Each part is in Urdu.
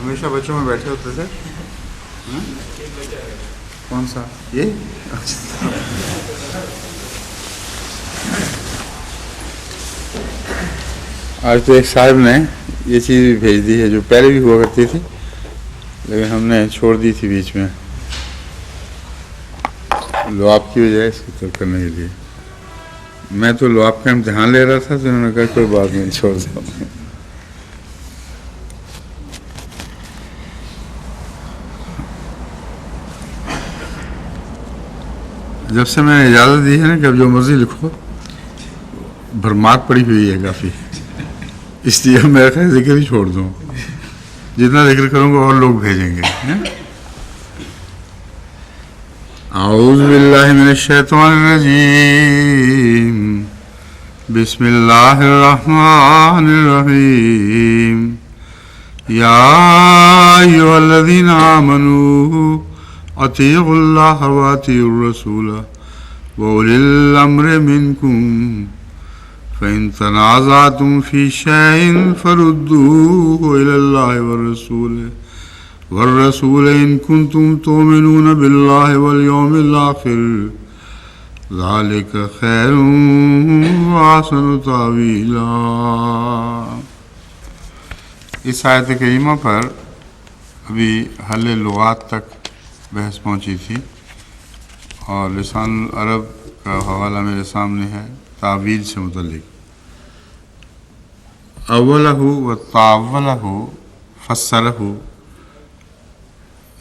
ہمیشہ بچوں میں بیٹھے ہوتے تھے. کون سا یہ؟ آج تو ایک صاحب نے یہ چیز بھی بھیج دی ہے جو پہلے بھی ہوا کرتی تھی لیکن ہم نے چھوڑ دی تھی بیچ میں، لعاب کی وجہ اس کو ترک کرنے کے لیے. میں تو لعاب کا امتحان لے رہا تھا تو انہوں نے کہا کوئی بات نہیں چھوڑ دو. جب سے میں نے اجازت دی ہے نا کہ اب جو مرضی لکھو، بھرمار پڑی ہوئی ہے کافی، اس لیے میرا خیال ذکر ہی چھوڑ دوں. جتنا ذکر کروں گا اور لوگ بھیجیں گے. اعوذ باللہ من الشیطان الرجیم، بسم اللہ الرحمن الرحیم. یا ایھا الذین آمنوا اطیعوا اللہ واطیعوا الرسول واولی الامر منکم فإن تنازعتم في شيء فردوه إلى الله والرسول إن كنتم تؤمنون بالله واليوم الآخر ذلك خير وأحسن تأويلا. اس آیت کریمہ پر ابھی حل لغات تک بحث پہنچی تھی اور لسان العرب کا حوالہ میرے سامنے ہے تعویل سے متعلق. اولہ و تاولہ فسرہ،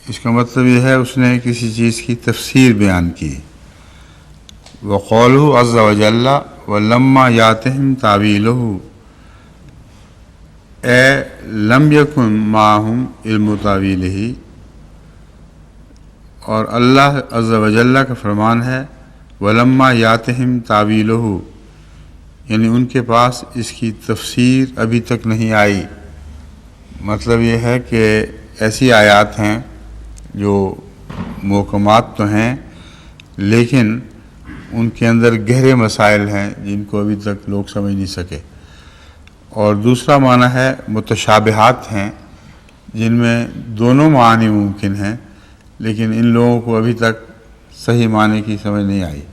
اس کا مطلب یہ ہے اس نے کسی چیز کی تفسیر بیان کی. وقولہ عز وجل ولما یاتہم تعویلہ، اے لم یکن معہم علم تعویلہ، اور اللہ عز وجل کا فرمان ہے ولما یاتہم تعویلہ، یعنی ان کے پاس اس کی تفسیر ابھی تک نہیں آئی. مطلب یہ ہے کہ ایسی آیات ہیں جو محکمات تو ہیں لیکن ان کے اندر گہرے مسائل ہیں جن کو ابھی تک لوگ سمجھ نہیں سکے. اور دوسرا معنی ہے متشابہات ہیں جن میں دونوں معنی ممکن ہیں لیکن ان لوگوں کو ابھی تک صحیح معنی کی سمجھ نہیں آئی.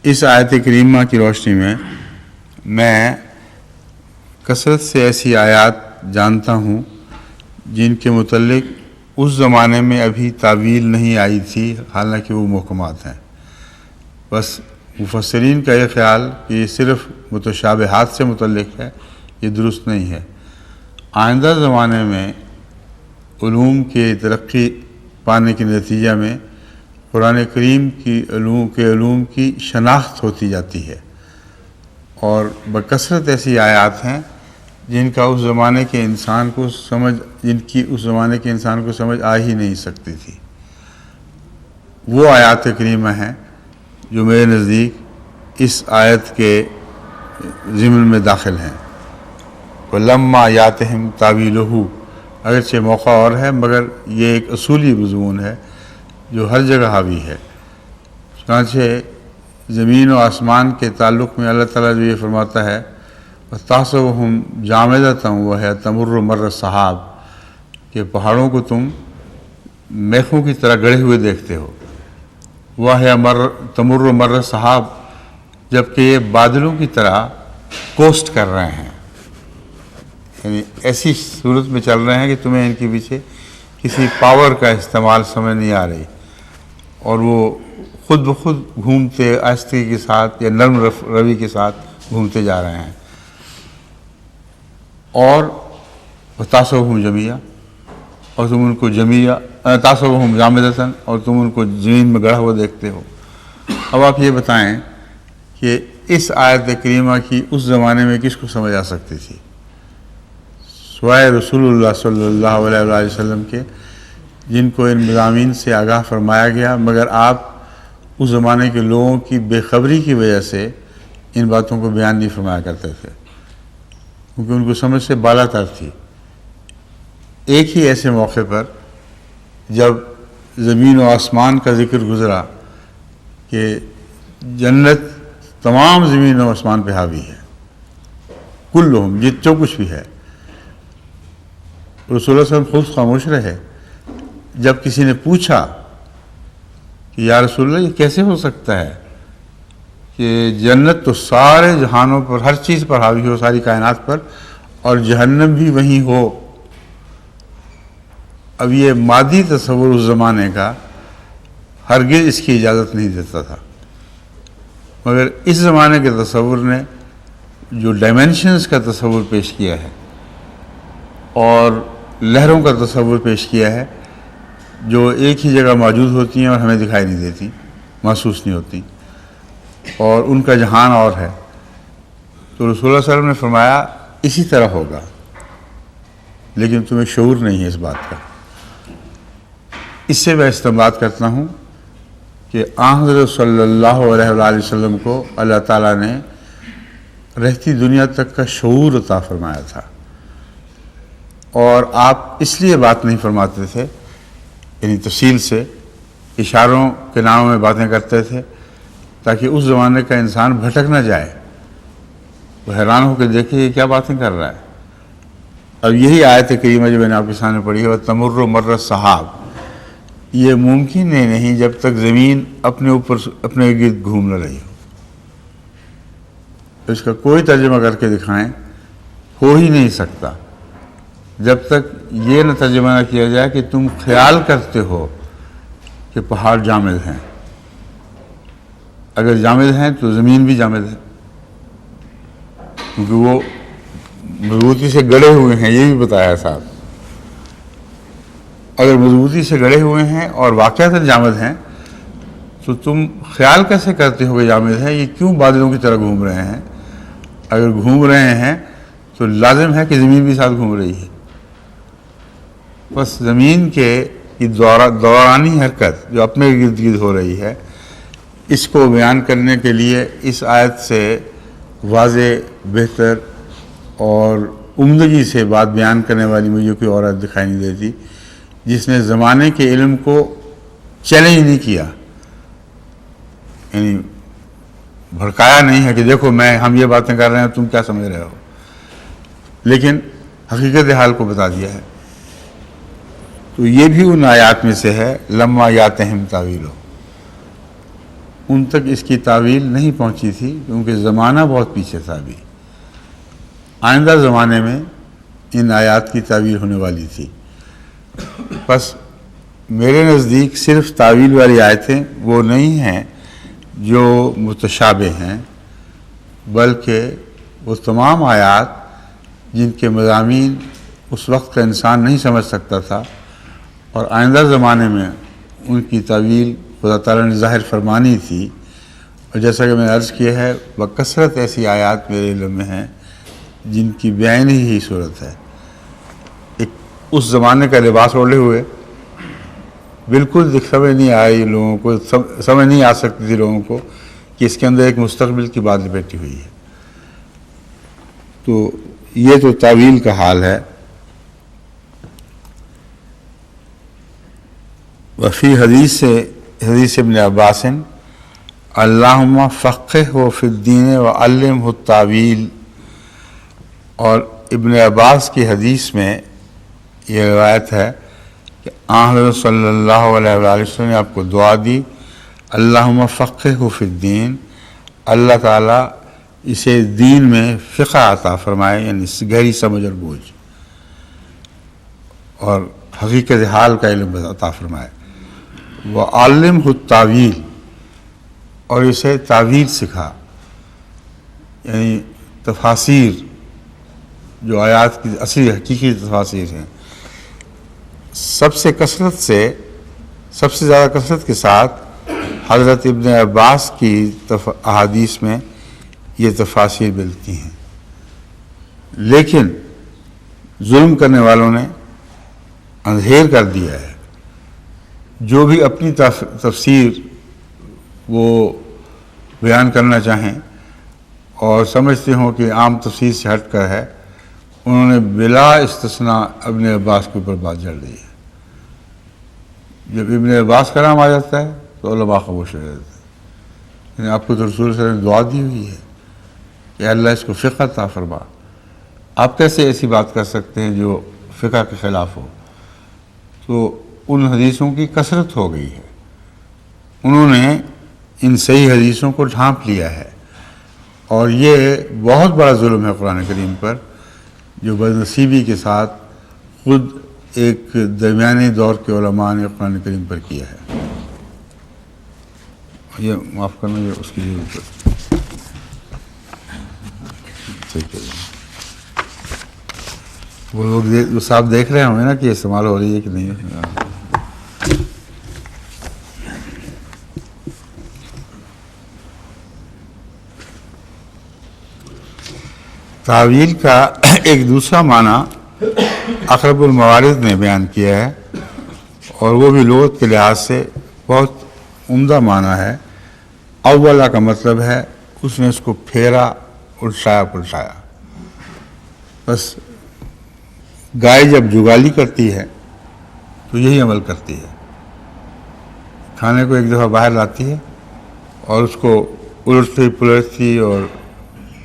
اس آیت کریمہ کی روشنی میں میں کثرت سے ایسی آیات جانتا ہوں جن کے متعلق اس زمانے میں ابھی تعویل نہیں آئی تھی حالانکہ وہ محکمات ہیں. بس مفسرین کا یہ خیال کہ یہ صرف متشابہات سے متعلق ہے یہ درست نہیں ہے. آئندہ زمانے میں علوم کے ترقی پانے کے نتیجہ میں قرآن کریم کی علوم کی شناخت ہوتی جاتی ہے اور بکثرت ایسی آیات ہیں جن کی اس زمانے کے انسان کو سمجھ آ ہی نہیں سکتی تھی. وہ آیات کریمہ ہیں جو میرے نزدیک اس آیت کے ضمن میں داخل ہیں. وَلَمَّا يَأْتِهِمْ تَأْوِيلُهُ، اگرچہ موقع اور ہے مگر یہ ایک اصولی مضمون ہے جو ہر جگہ حاوی ہے. چنانچہ زمین و آسمان کے تعلق میں اللہ تعالیٰ جو یہ فرماتا ہے وَتَحْسَبُهُمْ جَامِدَةً وَهِيَ تَمُرُّ مَرَّ السَّحَابِ، کہ پہاڑوں کو تم میخوں کی طرح گڑے ہوئے دیکھتے ہو. وَهِيَ تَمُرُّ مَرَّ السَّحَابِ، جبکہ یہ بادلوں کی طرح کوسٹ کر رہے ہیں، یعنی ایسی صورت میں چل رہے ہیں کہ تمہیں ان کے پیچھے کسی پاور کا استعمال سمجھ نہیں آ رہی اور وہ خود بخود گھومتے آہستگی کے ساتھ یا نرم روی کے ساتھ گھومتے جا رہے ہیں. اور تَحْسَبُهُمْ جَمِيعًا، اور تم ان کو تَحْسَبُهُمْ جَامِدَةً، اور تم ان کو زمین میں گڑا ہوا دیکھتے ہو. اب آپ یہ بتائیں کہ اس آیت کریمہ کی اس زمانے میں کس کو سمجھ آ سکتی تھی سوائے رسول اللہ صلی اللہ علیہ وآلہ وسلم کے، جن کو ان مضامین سے آگاہ فرمایا گیا، مگر آپ اس زمانے کے لوگوں کی بے خبری کی وجہ سے ان باتوں کو بیان نہیں فرمایا کرتے تھے کیونکہ ان کو سمجھ سے بالا تر تھی. ایک ہی ایسے موقع پر جب زمین و آسمان کا ذکر گزرا کہ جنت تمام زمین و آسمان پہ حاوی ہے، کلہم، جو کچھ بھی ہے۔ رسول اللہ صلی اللہ علیہ وسلم خود خاموش رہے۔ جب کسی نے پوچھا کہ یا رسول اللہ یہ کیسے ہو سکتا ہے کہ جنت تو سارے جہانوں پر، ہر چیز پر حاوی ہو، ساری کائنات پر، اور جہنم بھی وہیں ہو؟ اب یہ مادی تصور اس زمانے کا ہرگز اس کی اجازت نہیں دیتا تھا، مگر اس زمانے کے تصور نے جو ڈائمینشنز کا تصور پیش کیا ہے اور لہروں کا تصور پیش کیا ہے جو ایک ہی جگہ موجود ہوتی ہیں اور ہمیں دکھائی نہیں دیتی، محسوس نہیں ہوتی، اور ان کا جہان اور ہے، تو رسول اللہ صلی اللہ علیہ وسلم نے فرمایا اسی طرح ہوگا، لیکن تمہیں شعور نہیں ہے اس بات کا۔ اس سے میں استنباط کرتا ہوں کہ آن حضرت صلی اللہ علیہ وآلہ وسلم کو اللہ تعالیٰ نے رہتی دنیا تک کا شعور عطا فرمایا تھا، اور آپ اس لیے بات نہیں فرماتے تھے، یعنی تفصیل سے اشاروں کے ناموں میں باتیں کرتے تھے تاکہ اس زمانے کا انسان بھٹک نہ جائے، وہ حیران ہو کے دیکھے یہ کیا باتیں کر رہا ہے۔ اب یہی آیت کریمہ جو میں نے آپ کے سامنے پڑھی ہے، وَتَمُرُّ مَرَّ السَّحَابِ، یہ ممکن ہے نہیں جب تک زمین اپنے اوپر اپنے گرد گھوم نہ رہی ہو۔ اس کا کوئی ترجمہ کر کے دکھائیں، ہو ہی نہیں سکتا جب تک یہ نہ ترجمہ نہ کیا جائے کہ تم خیال کرتے ہو کہ پہاڑ جامد ہیں۔ اگر جامد ہیں تو زمین بھی جامد ہے، کیونکہ وہ مضبوطی سے گڑے ہوئے ہیں، یہ بھی بتایا صاحب۔ اگر مضبوطی سے گڑے ہوئے ہیں اور واقعتاً جامد ہیں تو تم خیال کیسے کرتے ہو کہ جامد ہیں؟ یہ کیوں بادلوں کی طرح گھوم رہے ہیں؟ اگر گھوم رہے ہیں تو لازم ہے کہ زمین بھی ساتھ گھوم رہی ہے۔ بس زمین کے دورانی حرکت جو اپنے گرد گرد ہو رہی ہے، اس کو بیان کرنے کے لیے اس آیت سے واضح، بہتر اور عمدگی سے بات بیان کرنے والی مجھے کوئی اور آیت دکھائی نہیں دیتی جس نے زمانے کے علم کو چیلنج نہیں کیا، یعنی بھڑکایا نہیں ہے کہ دیکھو ہم یہ باتیں کر رہے ہیں تم کیا سمجھ رہے ہو، لیکن حقیقت حال کو بتا دیا ہے۔ تو یہ بھی ان آیات میں سے ہے، لما یاتہم تاویلہ، ان تک اس کی تعویل نہیں پہنچی تھی کیونکہ زمانہ بہت پیچھے تھا۔ ابھی آئندہ زمانے میں ان آیات کی تعویل ہونے والی تھی۔ بس میرے نزدیک صرف تعویل والی آیتیں وہ نہیں ہیں جو متشابہ ہیں، بلکہ وہ تمام آیات جن کے مضامین اس وقت کا انسان نہیں سمجھ سکتا تھا اور آئندہ زمانے میں ان کی تعویل خدا تعالیٰ نے ظاہر فرمانی تھی۔ اور جیسا کہ میں نے عرض کیا ہے، بکثرت ایسی آیات میرے علم میں ہیں جن کی بیان ہی صورت ہے۔ ایک اس زمانے کا لباس اوڑھے ہوئے بالکل سمجھ نہیں آئی لوگوں کو، سمجھ نہیں آ سکتی تھی لوگوں کو کہ اس کے اندر ایک مستقبل کی بات لپیٹی ہوئی ہے۔ تو یہ تو تعویل کا حال ہے۔ وفی حدیث ابن عباس اللہم فقہہ فی الدین وعلمہ التاویل، اور ابن عباس کی حدیث میں یہ روایت ہے کہ آن حضرت صلی اللہ علیہ وآلہ وسلم نے آپ کو دعا دی، اللہم فقہہ فی الدین، اللہ تعالیٰ اسے دین میں فقہ عطا فرمائے، یعنی گہری سمجھ اور بوجھ اور حقیقت حال کا علم عطا فرمائے، وعلمہ التاویل، اور اسے تعویل سکھا، یعنی تفاسیر جو آیات کی اصلی حقیقی تفاسیر ہیں، سب سے زیادہ کثرت کے ساتھ حضرت ابن عباس کی احادیث میں یہ تفاسیر ملتی ہیں، لیکن ظلم کرنے والوں نے اندھیر کر دیا ہے۔ جو بھی اپنی تفسیر وہ بیان کرنا چاہیں اور سمجھتے ہوں کہ عام تفسیر سے ہٹ کر ہے، انہوں نے بلا استثناء ابن عباس کے اوپر بات جڑ دی ہے۔ جب ابن عباس کا نام آ جاتا ہے تو علماء خاموش رہ جاتے ہیں۔ یعنی آپ کو تو رسول صلی اللہ علیہ وسلم نے دعا دی ہوئی ہے کہ اللہ اس کو فقہ عطا فرما. آپ کیسے ایسی بات کر سکتے ہیں جو فقہ کے خلاف ہو؟ تو ان حدیثوں کی کثرت ہو گئی ہے، انہوں نے ان صحیح حدیثوں کو ڈھانپ لیا ہے، اور یہ بہت بڑا ظلم ہے قرآن کریم پر، جو بدنصیبی کے ساتھ خود ایک درمیانے دور کے علماء نے قرآن کریم پر کیا ہے. یہ معاف کرنا، یہ اس کی ضرورت ہے. ٹھیک ہے، وہ لوگ صاحب دیکھ رہے ہوں گے نا کہ استعمال ہو رہی ہے کہ نہیں. تعویل کا ایک دوسرا معنی اقرب الموارد نے بیان کیا ہے، اور وہ بھی لغت کے لحاظ سے بہت عمدہ معنی ہے. اولا کا مطلب ہے اس نے اس کو پھیرا، الٹایا پلٹایا. بس گائے جب جگالی کرتی ہے تو یہی عمل کرتی ہے، کھانے کو ایک دفعہ باہر لاتی ہے اور اس کو الٹتی پلٹتی اور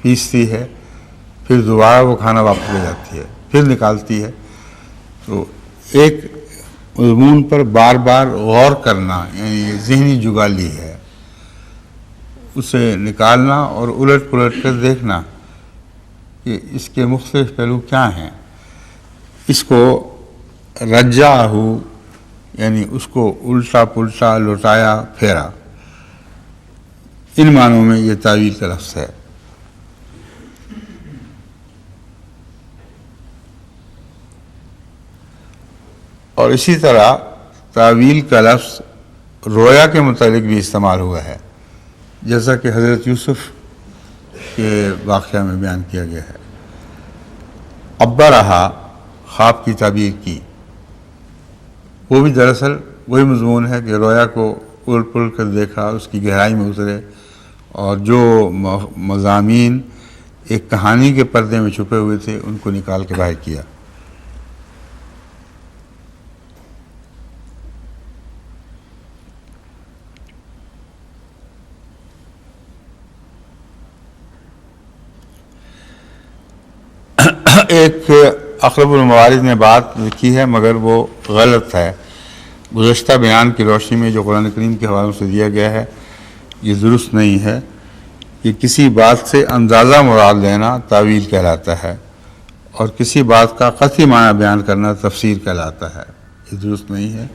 پیستی ہے، پھر دوبارہ وہ کھانا واپس لے جاتی ہے، پھر نکالتی ہے. تو ایک مضمون پر بار بار غور کرنا یعنی ذہنی جگالی ہے، اسے نکالنا اور الٹ پلٹ کر دیکھنا کہ اس کے مختلف پہلو کیا ہیں. اس کو رجعہ یعنی اس کو الٹا پلٹا، لوٹایا پھیرا، ان معنوں میں یہ تعویل کا لفظ ہے. اور اسی طرح تعویل کا لفظ رویا کے متعلق بھی استعمال ہوا ہے، جیسا کہ حضرت یوسف کے واقعہ میں بیان کیا گیا ہے. ابا رہا، خواب کی تعبیر کی، وہ بھی دراصل وہی مضمون ہے کہ رویا کو الٹ پلٹ کر دیکھا، اس کی گہرائی میں اترے، اور جو مضامین ایک کہانی کے پردے میں چھپے ہوئے تھے ان کو نکال کے باہر کیا. ایک اقرب الموارد نے بات لکھی ہے مگر وہ غلط ہے. گزشتہ بیان کی روشنی میں جو قرآن کریم کے حوالوں سے دیا گیا ہے یہ درست نہیں ہے. کہ کسی بات سے اندازہ مراد لینا تعویل کہلاتا ہے، اور کسی بات کا قطعی معنی بیان کرنا تفسیر کہلاتا ہے. یہ درست نہیں ہے.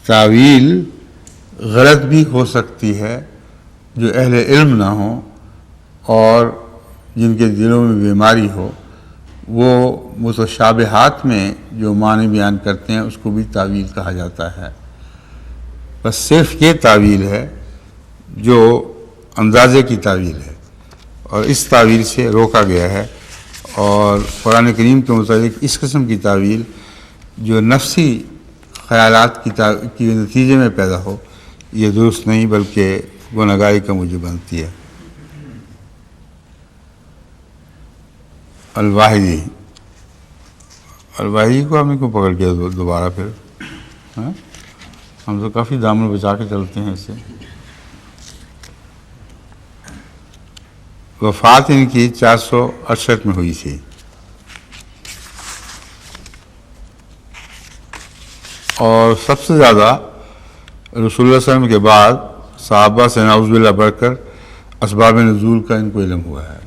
تعویل غلط بھی ہو سکتی ہے جو اہل علم نہ ہوں اور جن کے دلوں میں بیماری ہو، وہ متشابہات میں جو معنی بیان کرتے ہیں اس کو بھی تعویل کہا جاتا ہے. بس صرف یہ تعویل ہے جو اندازے کی تعویل ہے، اور اس تعویل سے روکا گیا ہے. اور قرآن کریم کے متعلق اس قسم کی تعویل جو نفسی خیالات کی نتیجے میں پیدا ہو، یہ درست نہیں بلکہ گنہگاری کا موجب بنتی ہے. الواحدی کو ہم نے کیوں پکڑ کیا دوبارہ پھر؟ ہم تو کافی دامن بچا کے چلتے ہیں اس سے. وفات ان کی 468 میں ہوئی تھی، اور سب سے زیادہ رسول اللہ صلی اللہ علیہ وسلم کے بعد صحابہ سے نعوذ باللہ بڑھ کر اسباب نزول کا ان کو علم ہوا ہے.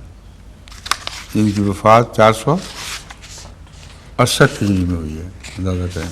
ان کی وفات 468 ہجری میں ہوئی ہے، اندازہ کریں.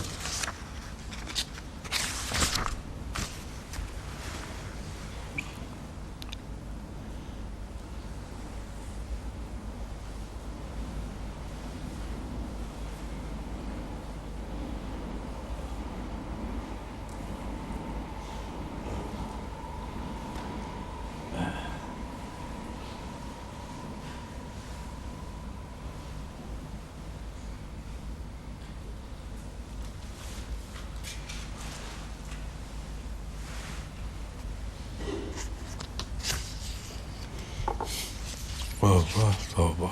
توبہ.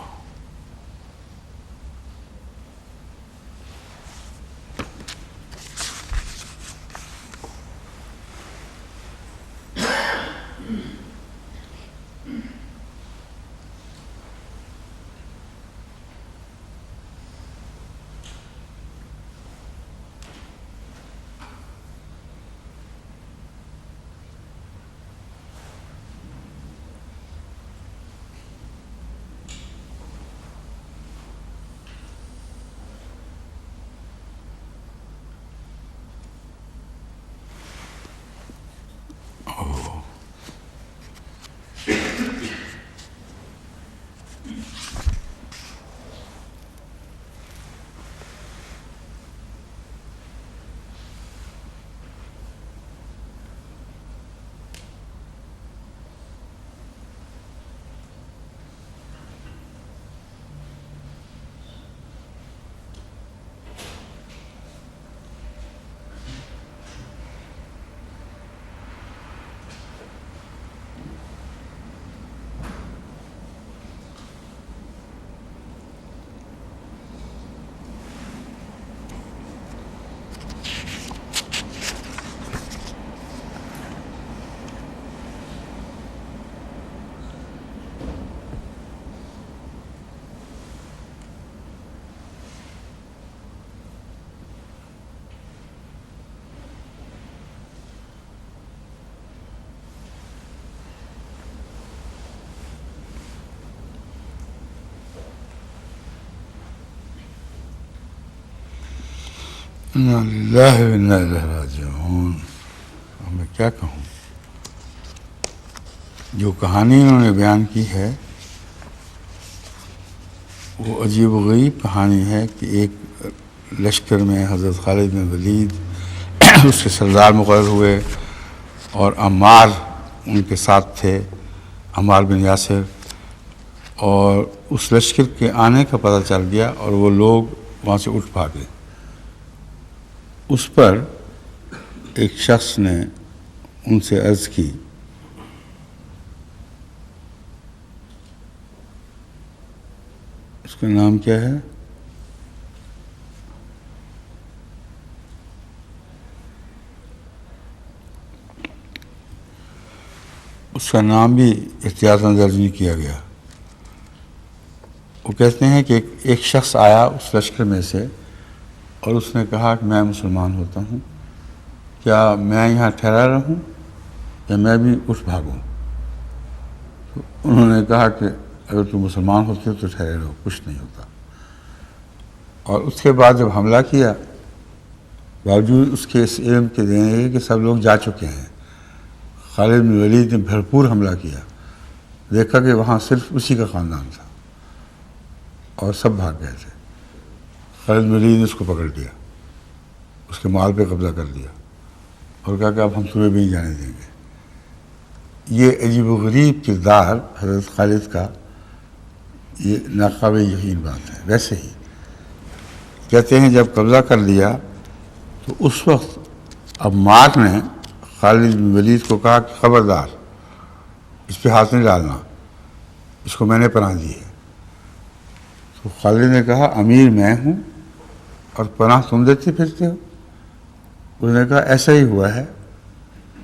انا للہ و انا الیہ راجعون۔ میں کیا کہوں، جو کہانی انہوں نے بیان کی ہے وہ عجیب و غریب کہانی ہے کہ ایک لشکر میں حضرت خالد بن ولید اس کے سردار مقرر ہوئے اور عمار ان کے ساتھ تھے، عمار بن یاسر، اور اس لشکر کے آنے کا پتہ چل گیا اور وہ لوگ وہاں سے اٹھ بھاگے۔ اس پر ایک شخص نے ان سے عرض کی، اس کا نام کیا ہے؟ اس کا نام بھی احتیاطاً درج نہیں کیا گیا۔ وہ کہتے ہیں کہ ایک شخص آیا اس لشکر میں سے اور اس نے کہا کہ میں مسلمان ہوتا ہوں، کیا میں یہاں ٹھہرا رہوں یا میں بھی اٹھ بھاگوں؟ تو انہوں نے کہا کہ اگر تم مسلمان ہوتے تو ٹھہرے رہو، کچھ نہیں ہوتا۔ اور اس کے بعد جب حملہ کیا، باوجود اس کے اس علم کے دینے کہ سب لوگ جا چکے ہیں، خالد بن ولید نے بھرپور حملہ کیا، دیکھا کہ وہاں صرف اسی کا خاندان تھا اور سب بھاگ گئے تھے۔ خالد بن ولید نے اس کو پکڑ لیا، اس کے مال پہ قبضہ کر دیا اور کہا کہ اب ہم تمہیں بھی نہیں جانے دیں گے۔ یہ عجیب و غریب کردار حضرت خالد کا، یہ ناقابل یقین بات ہے۔ ویسے ہی کہتے ہیں جب قبضہ کر لیا تو اس وقت عمار نے خالد بن ولید کو کہا کہ خبردار اس پہ ہاتھ نہیں ڈالنا، اس کو میں نے پناہ دی ہے۔ تو خالد نے کہا امیر میں ہوں اور پناہ تم دیتے پھرتے ہو؟ اس نے کہا ایسا ہی ہوا ہے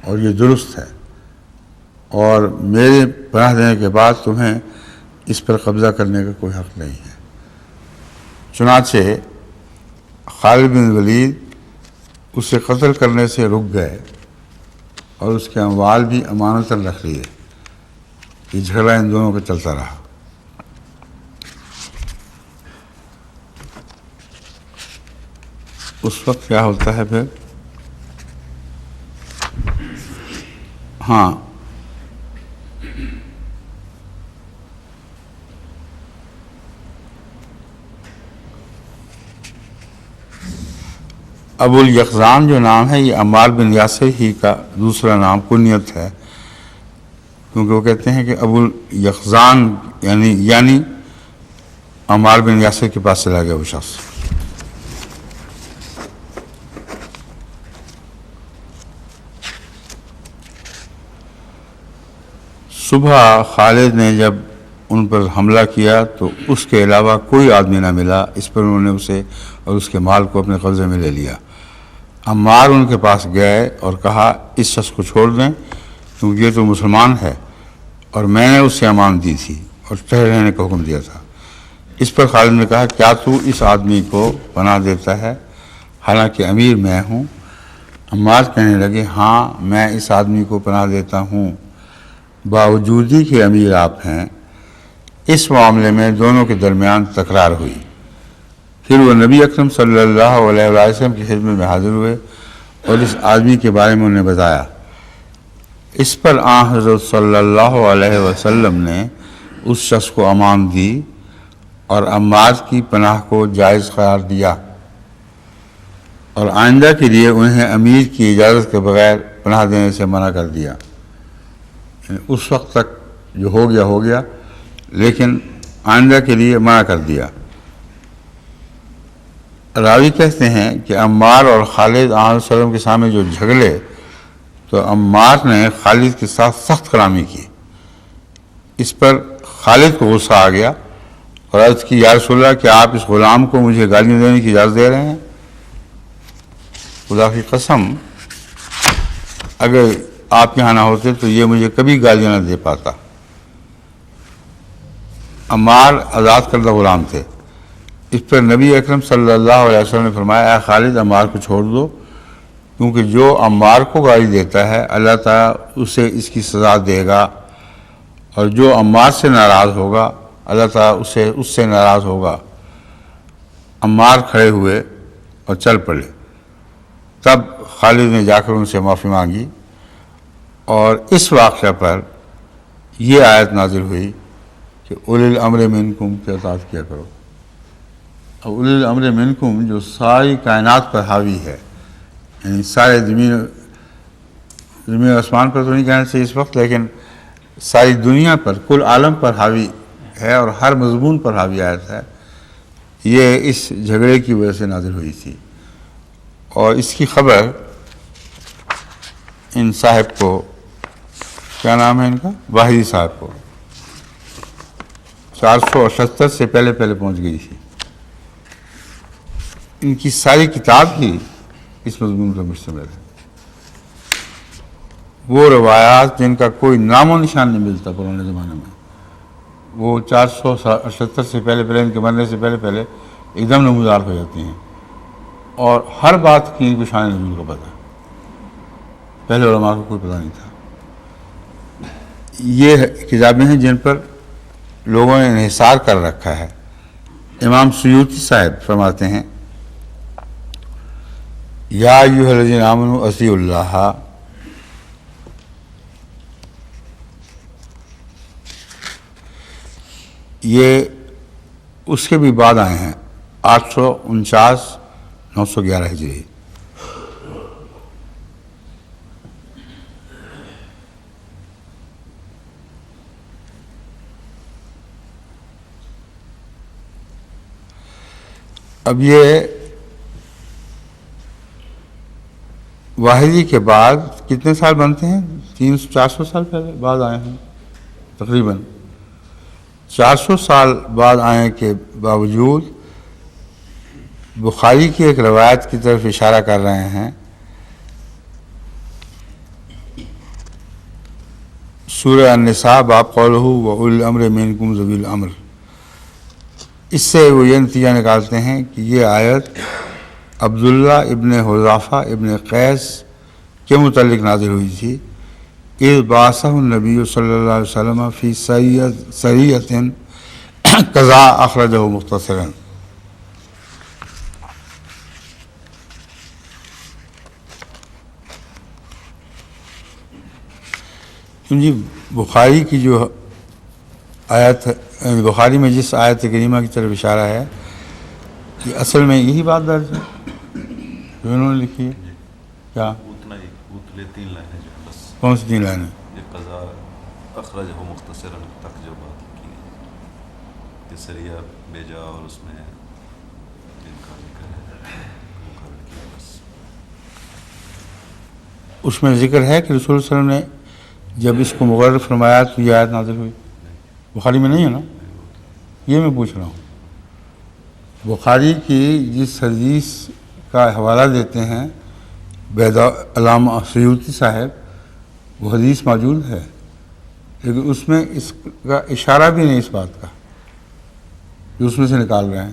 اور یہ درست ہے، اور میرے پناہ دینے کے بعد تمہیں اس پر قبضہ کرنے کا کوئی حق نہیں ہے۔ چنانچہ خالد بن ولید اسے قتل کرنے سے رک گئے اور اس کے اموال بھی امانتاً رکھ لیے۔ یہ جھگڑا ان دونوں کا چلتا رہا۔ اس وقت کیا ہوتا ہے پھر؟ ہاں، ابو الیقظان جو نام ہے یہ عمار بن یاسر ہی کا دوسرا نام کنیت ہے، کیونکہ وہ کہتے ہیں کہ ابو الیقظان یعنی عمار بن یاسر کے پاس چلا گیا وہ شخص۔ صبح خالد نے جب ان پر حملہ کیا تو اس کے علاوہ کوئی آدمی نہ ملا، اس پر انہوں نے اسے اور اس کے مال کو اپنے قبضے میں لے لیا۔ عمار ان کے پاس گئے اور کہا اس شخص کو چھوڑ دیں کیونکہ یہ تو مسلمان ہے اور میں نے اسے امان دی تھی اور ٹھہرے رہنے کا حکم دیا تھا۔ اس پر خالد نے کہا کیا تو اس آدمی کو پناہ دیتا ہے حالانکہ امیر میں ہوں؟ عمار کہنے لگے ہاں میں اس آدمی کو پناہ دیتا ہوں باوجود ہی کہ امیر آپ ہیں۔ اس معاملے میں دونوں کے درمیان تکرار ہوئی۔ پھر وہ نبی اکرم صلی اللہ علیہ وسلم کی خدمت میں حاضر ہوئے اور اس آدمی کے بارے میں انہیں بتایا۔ اس پر آن حضرت صلی اللہ علیہ وسلم نے اس شخص کو امان دی اور عمار کی پناہ کو جائز قرار دیا اور آئندہ کے لیے انہیں امیر کی اجازت کے بغیر پناہ دینے سے منع کر دیا۔ اس وقت تک جو ہو گیا لیکن آئندہ کے لیے منع کر دیا۔ راوی کہتے ہیں کہ عمار اور خالد آن صلی اللہ علیہ وسلم کے سامنے جو جھگڑے تو عمار نے خالد کے ساتھ سخت کلامی کی۔ اس پر خالد کو غصہ آ گیا اور عرض کی یا رسول اللہ کیا آپ اس غلام کو مجھے گالیاں دینے کی اجازت دے رہے ہیں؟ خدا کی قسم اگر آپ یہاں نہ ہوتے تو یہ مجھے کبھی گالیاں نہ دے پاتا۔ عمار آزاد کردہ غلام تھے۔ اس پر نبی اکرم صلی اللہ علیہ وسلم نے فرمایا اے خالد عمار کو چھوڑ دو کیونکہ جو عمار کو گالی دیتا ہے اللہ تعالیٰ اسے اس کی سزا دے گا، اور جو عمار سے ناراض ہوگا اللہ تعالیٰ اس سے ناراض ہوگا۔ عمار کھڑے ہوئے اور چل پڑے۔ تب خالد نے جا کر ان سے معافی مانگی، اور اس واقعہ پر یہ آیت نازل ہوئی کہ اولی الامر منکم کی اطاعت کیا کرو۔ اب اولی الامر منکم جو ساری کائنات پر حاوی ہے، یعنی سارے زمین و آسمان پر تو نہیں کہنا چاہیے اس وقت، لیکن ساری دنیا پر، کل عالم پر حاوی ہے اور ہر مضمون پر حاوی آیت ہے، یہ اس جھگڑے کی وجہ سے نازل ہوئی تھی۔ اور اس کی خبر ان صاحب کو، کیا نام ہے ان کا، واحدی صاحب کو 478 سے پہلے پہنچ گئی تھی۔ ان کی ساری کتاب ہی اس مضمون پر مشتمل ہے۔ وہ روایات جن کا کوئی نام و نشان نہیں ملتا پرانے زمانے میں، وہ 478 سے پہلے ان کے مرنے سے پہلے ایک دم نمودار ہو جاتی ہیں، اور ہر بات کی ان کو شان نزول کا پتہ ہے۔ پہلے علماء کو کوئی پتہ نہیں تھا۔ یہ کتابیں ہیں جن پر لوگوں نے انحصار کر رکھا ہے۔ امام سیوطی صاحب فرماتے ہیں، یا ایھا الذین آمنوا اطیعوا اللہ، یہ اس کے بھی بعد آئے ہیں، 849 911 ہجری۔ اب یہ واحدی کے بعد کتنے سال بنتے ہیں؟ 400 سال پہلے بعد آئے ہیں تقریباً۔ 400 سال بعد آنے کے باوجود بخاری کی ایک روایت کی طرف اشارہ کر رہے ہیں۔ سورہ النساء باب قولہ وَأُولِي الْأَمْرِ مِنْكُمْ ذَوِي الْأَمْرِ، اس سے وہ یہ نتیجہ نکالتے ہیں کہ یہ آیت عبداللہ ابن حذافہ ابن قیس کے متعلق نازل ہوئی تھی۔ اذ بعثہ النبی صلی اللہ علیہ وسلم فی سریۃ قضا اخرجہ مختصرا۔ جی بخاری کی جو آیت، بخاری میں جس آیت کریمہ کی طرف اشارہ ہے، کہ اصل میں یہی بات درج ہے جو انہوں نے لکھی ہے۔ کیا اتنا ہی، اتلے 3 لائنیں جو بس، کون سی 3 لائنیں؟ یہ قضا اخرجہ مختصرا تک جو بات لکھی ہے، کہ سریہ بھیجا اور اس میں جن کا ذکر ہے مقرر کیا بس۔ اس میں ذکر ہے کہ رسول صلی اللہ علیہ وسلم نے جب اس کو مقرر فرمایا تو یہ آیت نازل ہوئی؟ بخاری میں نہیں ہے نا، یہ میں پوچھ رہا ہوں۔ بخاری کی جس حدیث کا حوالہ دیتے ہیں علامہ سیوطی صاحب، وہ حدیث موجود ہے، لیکن اس میں اس کا اشارہ بھی نہیں اس بات کا جو اس میں سے نکال رہے ہیں۔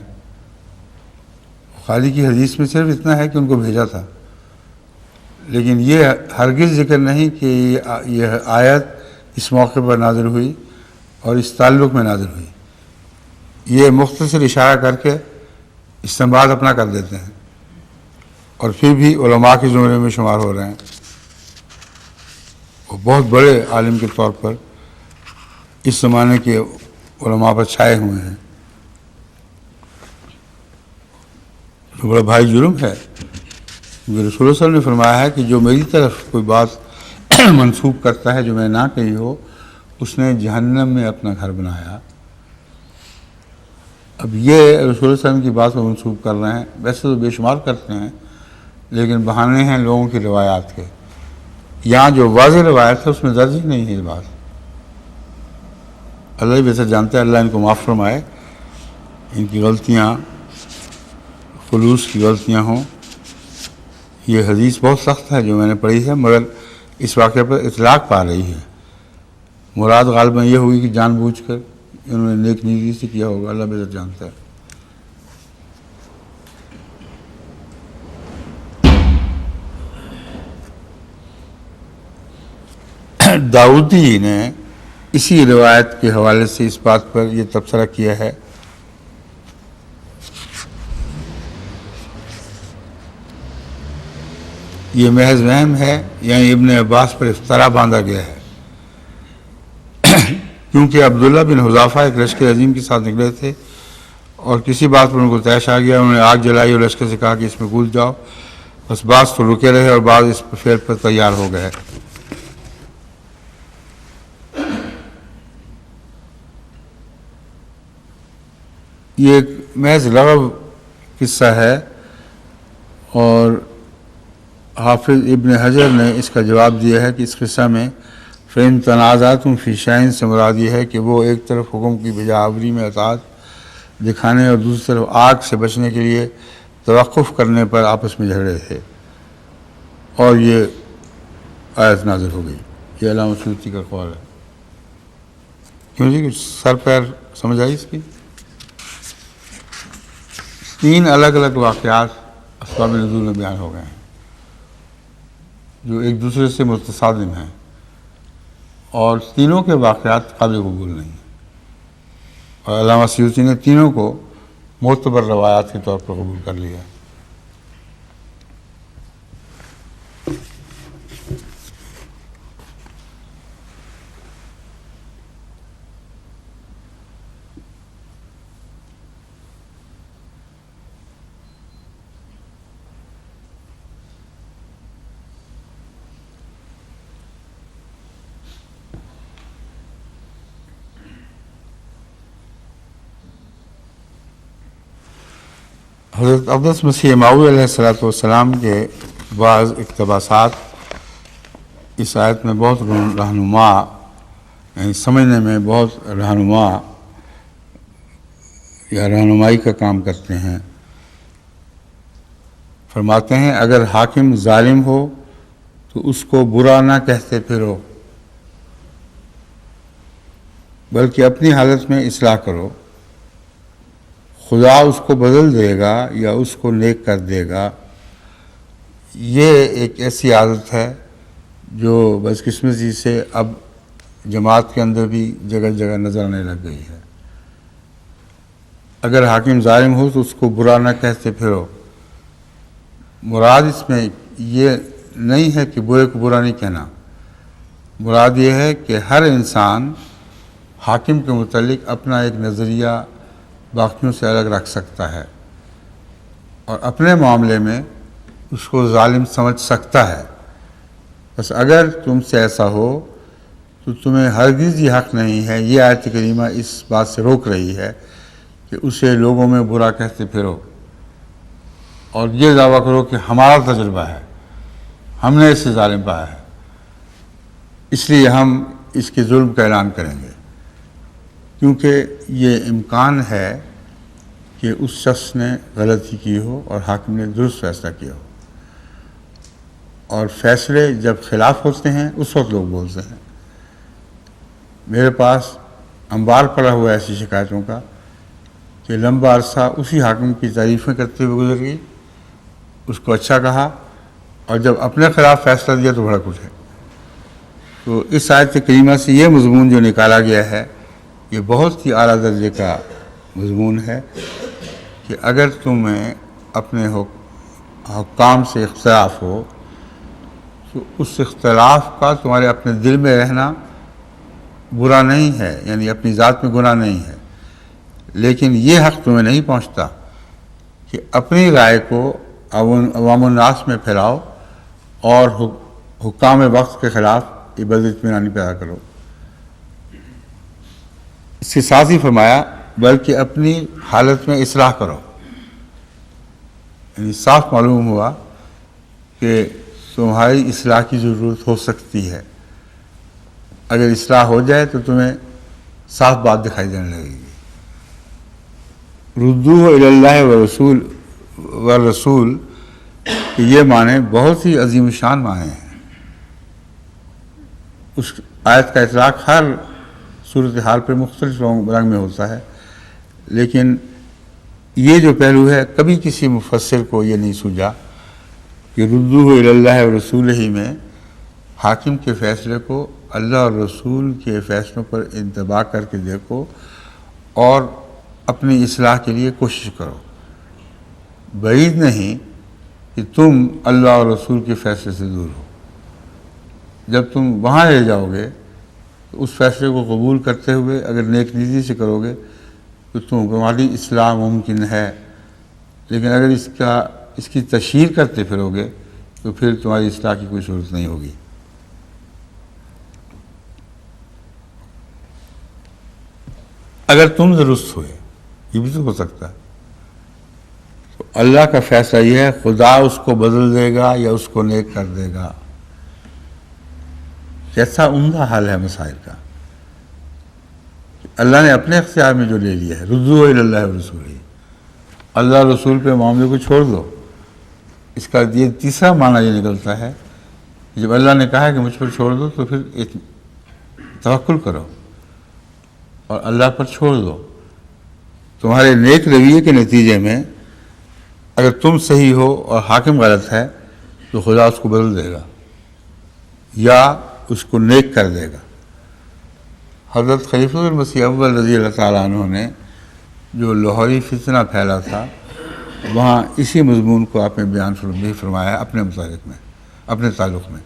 بخاری کی حدیث میں صرف اتنا ہے کہ ان کو بھیجا تھا، لیکن یہ ہرگز ذکر نہیں کہ یہ آیت اس موقع پر نازل ہوئی اور اس تعلق میں نازل ہوئی۔ یہ مختصر اشارہ کر کے استنباط اپنا کر دیتے ہیں، اور پھر بھی علماء کے زمرے میں شمار ہو رہے ہیں، وہ بہت بڑے عالم کے طور پر اس زمانے کے علماء پر چھائے ہوئے ہیں۔ تو بڑا بھاری جرم ہے۔ رسول اللہ صلی اللہ علیہ وسلم نے فرمایا ہے کہ جو میری طرف کوئی بات منسوب کرتا ہے جو میں نے نہ کہی ہو، اس نے جہنم میں اپنا گھر بنایا۔ اب یہ رسول اللہ صلی اللہ علیہ وسلم کی بات کو منسوب کر رہے ہیں، ویسے تو بے شمار کرتے ہیں، لیکن بہانے ہیں لوگوں کی روایات کے۔ یہاں جو واضح روایت ہے اس میں درج ہی نہیں ہے یہ بات۔ اللہ ہی بہتر جانتا ہے، اللہ ان کو معاف فرمائے، ان کی غلطیاں، خلوص کی غلطیاں ہوں۔ یہ حدیث بہت سخت ہے جو میں نے پڑھی ہے، مگر اس واقعے پر اطلاق پا رہی ہے۔ مراد غالباً یہ ہوگی کہ جان بوجھ کر انہوں نے نیک نیتی سے کیا ہوگا، اللہ بہتر جانتا ہے۔ داؤدی نے اسی روایت کے حوالے سے اس بات پر یہ تبصرہ کیا ہے یہ محض وہم ہے، یعنی ابن عباس پر افطرا باندھا گیا ہے، کیونکہ عبداللہ بن حذافہ ایک لشکر عظیم کے ساتھ نکلے تھے اور کسی بات پر ان کو طیش آ گیا، انہوں نے آگ جلائی اور لشکر سے کہا کہ اس میں کود جاؤ، بس بعض تو رکے رہے اور بعض اس فعل پر تیار ہو گئے۔ یہ ایک محض لغو قصہ ہے، اور حافظ ابن حجر نے اس کا جواب دیا ہے کہ اس قصہ میں فَإِن تَنَازَعْتُمْ فِي شَيْءٍ سے مراد یہ ہے کہ وہ ایک طرف حکم کی بجا آوری میں اطاعت دکھانے اور دوسری طرف آگ سے بچنے کے لیے توقف کرنے پر آپس میں جھگڑے تھے، اور یہ آیت نازل ہو گئی۔ یہ علامہ سیوطی کا قول ہے۔ کیوں جی کچھ سر پیر سمجھ آئی اس کی؟ 3 الگ الگ واقعات اسباب نزول میں بیان ہو گئے ہیں جو ایک دوسرے سے متصادم ہیں، اور تینوں کے واقعات قابل قبول نہیں ہیں، اور علامہ سیوطی نے تینوں کو معتبر روایات کے طور پر قبول کر لیا۔ حضرت اقدس مسیح ماعود علیہ السلام کے بعض اقتباسات اس آیت میں بہت رہنما، یعنی سمجھنے میں بہت رہنما یا رہنمائی کا کام کرتے ہیں۔ فرماتے ہیں اگر حاکم ظالم ہو تو اس کو برا نہ کہتے پھرو، بلکہ اپنی حالت میں اصلاح کرو، خدا اس کو بدل دے گا یا اس کو نیک کر دے گا۔ یہ ایک ایسی عادت ہے جو بدقسمتی سے اب جماعت کے اندر بھی جگہ جگہ نظر آنے لگ گئی ہے۔ اگر حاکم ظالم ہو تو اس کو برا نہ کہتے پھرو، مراد اس میں یہ نہیں ہے کہ برے کو برا نہیں کہنا، مراد یہ ہے کہ ہر انسان حاکم کے متعلق اپنا ایک نظریہ باقیوں سے الگ رکھ سکتا ہے اور اپنے معاملے میں اس کو ظالم سمجھ سکتا ہے، بس اگر تم سے ایسا ہو تو تمہیں ہرگز یہ حق نہیں ہے۔ یہ آیت کریمہ اس بات سے روک رہی ہے کہ اسے لوگوں میں برا کہتے پھرو اور یہ دعویٰ کرو کہ ہمارا تجربہ ہے، ہم نے اسے ظالم پایا ہے، اس لیے ہم اس کے ظلم کا اعلان کریں گے، کیونکہ یہ امکان ہے کہ اس شخص نے غلطی کی ہو اور حاکم نے درست فیصلہ کیا ہو، اور فیصلے جب خلاف ہوتے ہیں اس وقت لوگ بولتے ہیں۔ میرے پاس انبار پڑا ہوا ہے ایسی شکایتوں کا کہ لمبا عرصہ اسی حاکم کی تعریفیں کرتے ہوئے گزر گئی، اس کو اچھا کہا، اور جب اپنے خلاف فیصلہ دیا تو بھڑک اٹھے۔ تو اس آیت کریمہ سے یہ مضمون جو نکالا گیا ہے یہ بہت ہی اعلیٰ درجے کا مضمون ہے کہ اگر تمہیں اپنے حکام سے اختلاف ہو تو اس اختلاف کا تمہارے اپنے دل میں رہنا برا نہیں ہے، یعنی اپنی ذات میں گناہ نہیں ہے، لیکن یہ حق تمہیں نہیں پہنچتا کہ اپنی رائے کو عوام الناس میں پھیلاؤ اور حکام وقت کے خلاف بد اطمینانی پیدا کرو۔ اس کے ساتھ ہی فرمایا بلکہ اپنی حالت میں اصلاح کرو، یعنی صاف معلوم ہوا کہ تمہاری اصلاح کی ضرورت ہو سکتی ہے۔ اگر اصلاح ہو جائے تو تمہیں صاف بات دکھائی دینے لگے گی۔ ردوہ الی اللہ والرسول کہ یہ معنی بہت ہی عظیم شان معنی ہیں۔ اس آیت کا اطلاق ہر صورتحال پر مختلف رنگ میں ہوتا ہے، لیکن یہ جو پہلو ہے کبھی کسی مفسر کو یہ نہیں سوجا کہ ردوہ الی اللہ ورسولہ ہی میں حاکم کے فیصلے کو اللہ اور رسول کے فیصلوں پر انتباہ کر کے دیکھو اور اپنی اصلاح کے لیے کوشش کرو۔ بعید نہیں کہ تم اللہ اور رسول کے فیصلے سے دور ہو۔ جب تم وہاں لے جاؤ گے تو اس فیصلے کو قبول کرتے ہوئے اگر نیک نیتی سے کرو گے تو تمہاری اصلاح ممکن ہے، لیکن اگر اس کی تشہیر کرتے پھرو گے تو پھر تمہاری اصلاح کی کوئی صورت نہیں ہوگی۔ اگر تم درست ہوئے، یہ بھی تو ہو سکتا ہے، تو اللہ کا فیصلہ یہ ہے خدا اس کو بدل دے گا یا اس کو نیک کر دے گا۔ کیسا عمدہ حل ہے مسائل کا، اللہ نے اپنے اختیار میں جو لے لیا ہے، رجوع الی اللہ و رسول، اللہ رسول پہ معاملے کو چھوڑ دو۔ اس کا یہ تیسرا معنی یہ نکلتا ہے جب اللہ نے کہا کہ مجھ پر چھوڑ دو تو پھر ایک توکل کرو اور اللہ پر چھوڑ دو۔ تمہارے نیک رویے کے نتیجے میں اگر تم صحیح ہو اور حاکم غلط ہے تو خدا اس کو بدل دے گا یا اس کو نیک کر دے گا۔ حضرت خلیفہ المسیح اول رضی اللہ تعالیٰ عنہ نے جو لاہوری فتنہ پھیلا تھا وہاں اسی مضمون کو آپ نے بیان فرمایا اپنے متعلق میں، اپنے تعلق میں۔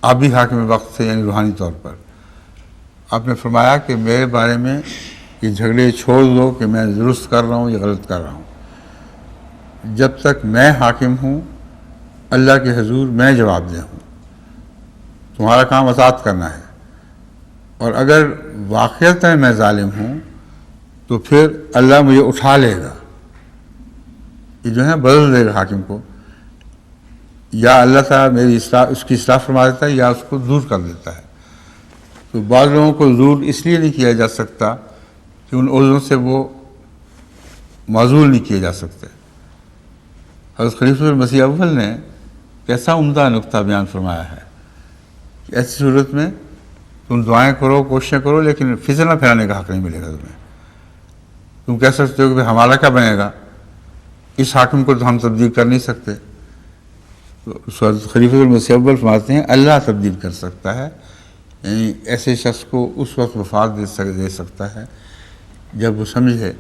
آپ بھی حاکم وقت سے یعنی روحانی طور پر آپ نے فرمایا کہ میرے بارے میں یہ جھگڑے چھوڑ دو کہ میں درست کر رہا ہوں یا غلط کر رہا ہوں۔ جب تک میں حاکم ہوں اللہ کے حضور میں جواب دہ ہوں، تمہارا کام اطاعت کرنا ہے، اور اگر واقعتاً میں ظالم ہوں تو پھر اللہ مجھے اٹھا لے گا، یہ جو ہے بدل دے گا حاکم کو، یا اللہ تعالیٰ میری اس کی اصلاح فرما دیتا ہے یا اس کو دور کر دیتا ہے۔ تو بعض لوگوں کو دور اس لیے نہیں کیا جا سکتا کہ ان عذروں سے وہ معزول نہیں کیے جا سکتے۔ حضرت خلیفہ المسیح اول نے کیسا عمدہ نقطہ بیان فرمایا ہے کہ ایسی صورت میں تم دعائیں کرو، کوششیں کرو، لیکن فتنہ پھیلانے کا حق نہیں ملے گا تمہیں۔ تم کہہ سکتے ہو کہ ہمارا کیا بنے گا، اس حاکم کو تو ہم تبدیل کر نہیں سکتے۔ تو حضرت خلیفہ المسیح اول فرماتے ہیں اللہ تبدیل کر سکتا ہے، یعنی ایسے شخص کو اس وقت وفات دے سکتا ہے جب وہ سمجھے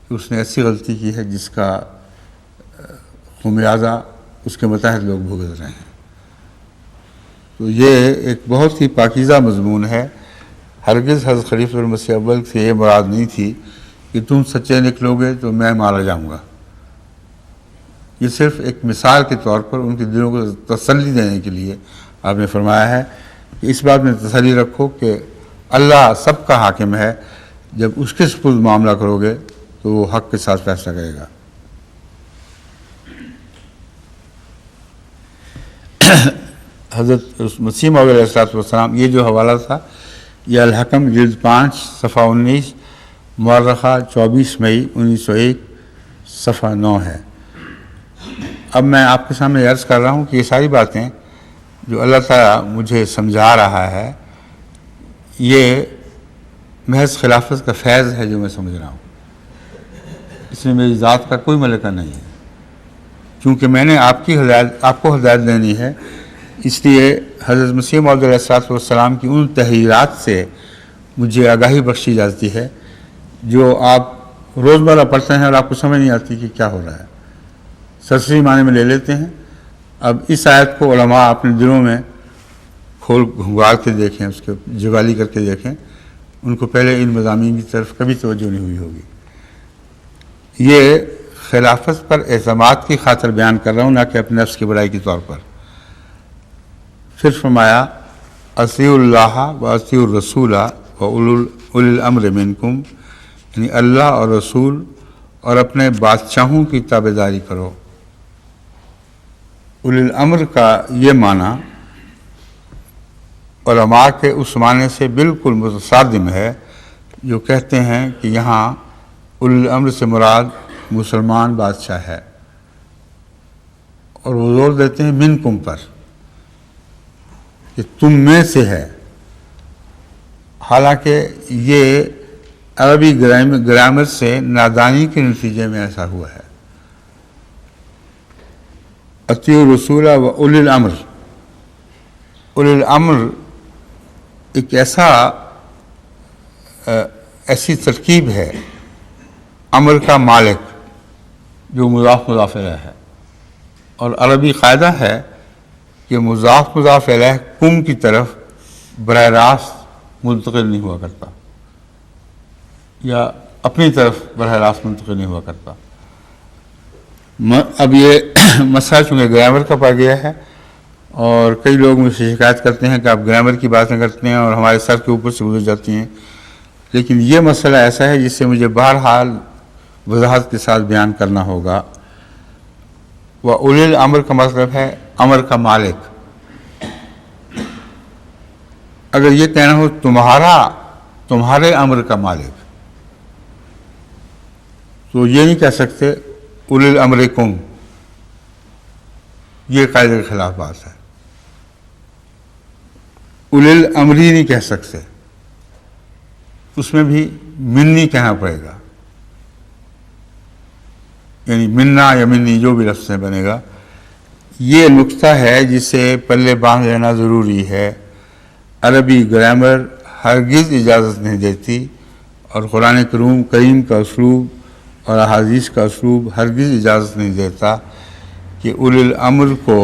کہ اس نے ایسی غلطی کی ہے جس کا خمیازہ اس کے متحد لوگ بھگت رہے ہیں۔ تو یہ ایک بہت ہی پاکیزہ مضمون ہے۔ ہرگز حضرت خلیفہ المسیح اول سے یہ مراد نہیں تھی کہ تم سچے نکلو گے تو میں مارا جاؤں گا۔ یہ صرف ایک مثال کے طور پر ان کے دلوں کو تسلی دینے کے لیے آپ نے فرمایا ہے کہ اس بات میں تسلی رکھو کہ اللہ سب کا حاکم ہے، جب اس کے سپرد معاملہ کرو گے تو وہ حق کے ساتھ فیصلہ کرے گا۔ حضرت مسیح موعود علیہ السلام یہ جو حوالہ تھا یہ الحکم جلد 5 صفحہ 19 مورخہ 24 مئی 1901 صفحہ 9 ہے۔ اب میں آپ کے سامنے عرض کر رہا ہوں کہ یہ ساری باتیں جو اللہ تعالیٰ مجھے سمجھا رہا ہے یہ محض خلافت کا فیض ہے جو میں سمجھ رہا ہوں، اس میں میری ذات کا کوئی ملکہ نہیں ہے، کیونکہ میں نے آپ کو ہدایت دینی ہے۔ اس لیے حضرت مسیح موعود علیہ السلام کی ان تحریرات سے مجھے آگاہی بخشی جاتی ہے جو آپ روزمرہ پڑھتے ہیں اور آپ کو سمجھ نہیں آتی کہ کیا ہو رہا ہے، سرسری معنی میں لے لیتے ہیں۔ اب اس آیت کو علماء اپنے دلوں میں کھول گھنگار کے دیکھیں، اس کے جگالی کر کے دیکھیں، ان کو پہلے ان مضامین کی طرف کبھی توجہ نہیں ہوئی ہوگی۔ یہ خلافت پر اعتماد کی خاطر بیان کر رہا ہوں، نہ کہ اپنے نفس کی بڑائی کے طور پر۔ پھر فرمایا اطیعوا اللہ و اطیعوا الرسول و اولی الامر منکم، یعنی اللہ اور رسول اور اپنے بادشاہوں کی تابعداری کرو۔ اولی الامر کا یہ معنی علماء کے اس معنی سے بالکل متصادم ہے جو کہتے ہیں کہ یہاں اولی الامر سے مراد مسلمان بادشاہ ہے، اور وہ زور دیتے ہیں منکم پر کہ تم میں سے ہے، حالانکہ یہ عربی گرامر سے نادانی کے نتیجے میں ایسا ہوا ہے۔ اطیعوا الرسول و اولی الامر، اولی الامر ایک ایسی ترکیب ہے، امر کا مالک جو مضاف الیہ ہے، اور عربی قاعدہ ہے کہ مضاف الیہ کم کی طرف براہ راست منتقل نہیں ہوا کرتا، یا اپنی طرف براہ راست منتقل نہیں ہوا کرتا۔ اب یہ مسئلہ چونکہ گرامر کا پا گیا ہے، اور کئی لوگ مجھ سے شکایت کرتے ہیں کہ آپ گرامر کی باتیں کرتے ہیں اور ہمارے سر کے اوپر سے گزر جاتی ہیں، لیکن یہ مسئلہ ایسا ہے جس سے مجھے بہرحال وضاحت کے ساتھ بیان کرنا ہوگا۔ وَأُولِي الْأَمْرِ کا مطلب ہے امر کا مالک۔ اگر یہ کہنا ہو تمہارے امر کا مالک، تو یہ نہیں کہہ سکتے اولی الامر کم، یہ قاعدے کے خلاف بات ہے۔ اولی الامری نہیں کہہ سکتے، اس میں بھی منی کہنا پڑے گا، یعنی منا یا منی جو بھی لفظ سے بنے گا۔ یہ نقطہ ہے جسے پلے باندھ لینا ضروری ہے۔ عربی گرامر ہرگز اجازت نہیں دیتی، اور قرآن کریم کا اسلوب اور احادیث کا اسلوب ہرگز اجازت نہیں دیتا کہ اولی الامر کو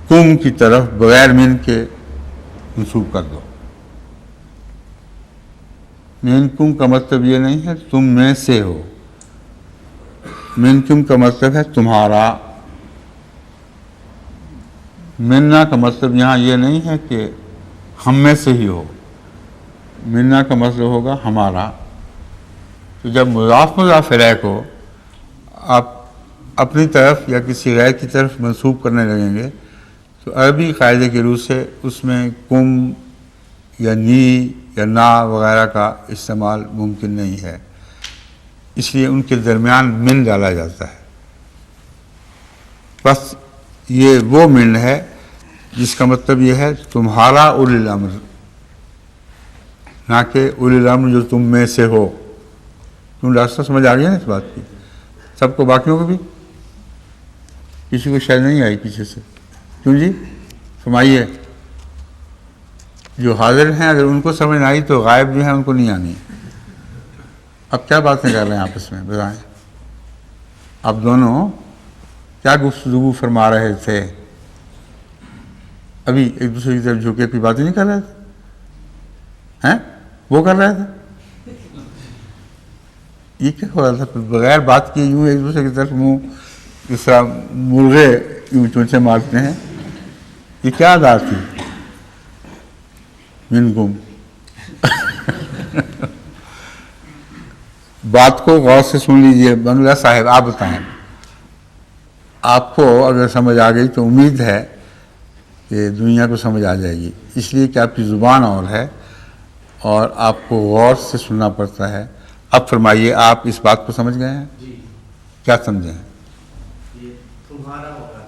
کم کی طرف بغیر من کے منسوب کر دو۔ منکم کا مطلب یہ نہیں ہے تم میں سے ہو، منکم کا مطلب ہے تمہارا۔ منا کا مطلب یہاں یہ نہیں ہے کہ ہم میں سے ہی ہو، منا کا مطلب ہوگا ہمارا۔ تو جب مضاف الیہ کو آپ اپنی طرف یا کسی غیر کی طرف منسوب کرنے لگیں گے تو عربی قاعدے کی روح سے اس میں کم یا نی یا نا وغیرہ کا استعمال ممکن نہیں ہے، اس لیے ان کے درمیان من ڈالا جاتا ہے۔ بس یہ وہ من ہے جس کا مطلب یہ ہے تمہارا اولی الامر، نہ کہ اولی الامر جو تم میں سے ہو۔ تم راستہ سمجھ آ گیا نا اس بات کی؟ سب کو، باقیوں کو بھی؟ کسی کو شاید نہیں آئی پیچھے سے؟ کیوں جی؟ فرمائیے۔ جو حاضر ہیں اگر ان کو سمجھ نہ آئی تو غائب جو ہیں ان کو نہیں آنی۔ اب کیا باتیں کر رہے ہیں آپس میں بتائیں؟ اب دونوں کیا گفتگو فرما رہے تھے؟ ابھی ایک دوسرے کی طرف جھکے کوئی باتیں نہیں کر رہے تھے؟ ہیں؟ وہ کر رہے تھے؟ یہ کیا ہو رہا تھا؟ بغیر بات کیے یوں ایک دوسرے کی طرف منہ اس طرح مرغے یوں چونچے مارتے ہیں، یہ کیا عادت تھی؟ من گم۔ بات کو غور سے سن لیجئے۔ بنگلہ صاحب آپ بتائیں، آپ کو اگر سمجھ آ گئی تو امید ہے کہ دنیا کو سمجھ آ جائے گی، اس لیے کہ آپ کی زبان اور ہے اور آپ کو غور سے سننا پڑتا ہے۔ اب فرمائیے، آپ اس بات کو سمجھ گئے ہیں؟ جی۔ کیا سمجھے ہیں؟ یہ تمہارا ہوگا،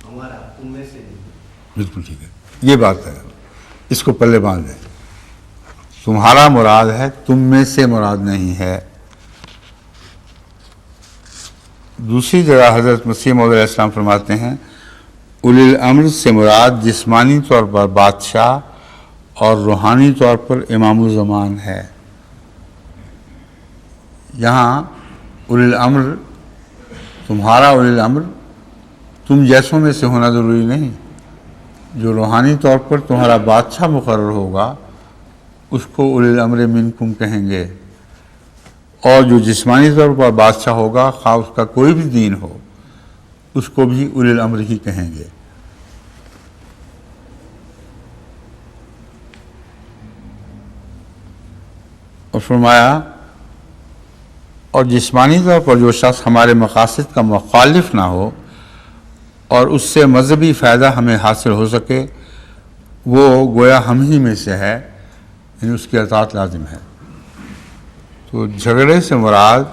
ہمارا، تم میں سے نہیں۔ بالکل ٹھیک ہے، یہ بات ہے، اس کو پلے باندھ دیں۔ تمہارا مراد ہے، تم میں سے مراد نہیں ہے۔ دوسری جگہ حضرت مسیح موعود علیہ السلام فرماتے ہیں اولی الامر سے مراد جسمانی طور پر بادشاہ اور روحانی طور پر امام الزمان ہے۔ یہاں اولی الامر، تمہارا اولی الامر تم جیسوں میں سے ہونا ضروری نہیں، جو روحانی طور پر تمہارا بادشاہ مقرر ہوگا اس کو اولی الامر منکم کہیں گے، اور جو جسمانی طور پر بادشاہ ہوگا خواہ اس کا کوئی بھی دین ہو اس کو بھی اولی الامر ہی کہیں گے۔ اور فرمایا اور جسمانی طور پر جو شخص ہمارے مقاصد کا مخالف نہ ہو اور اس سے مذہبی فائدہ ہمیں حاصل ہو سکے وہ گویا ہم ہی میں سے ہے، یعنی اس کی اطاعت لازم ہے۔ تو جھگڑے سے مراد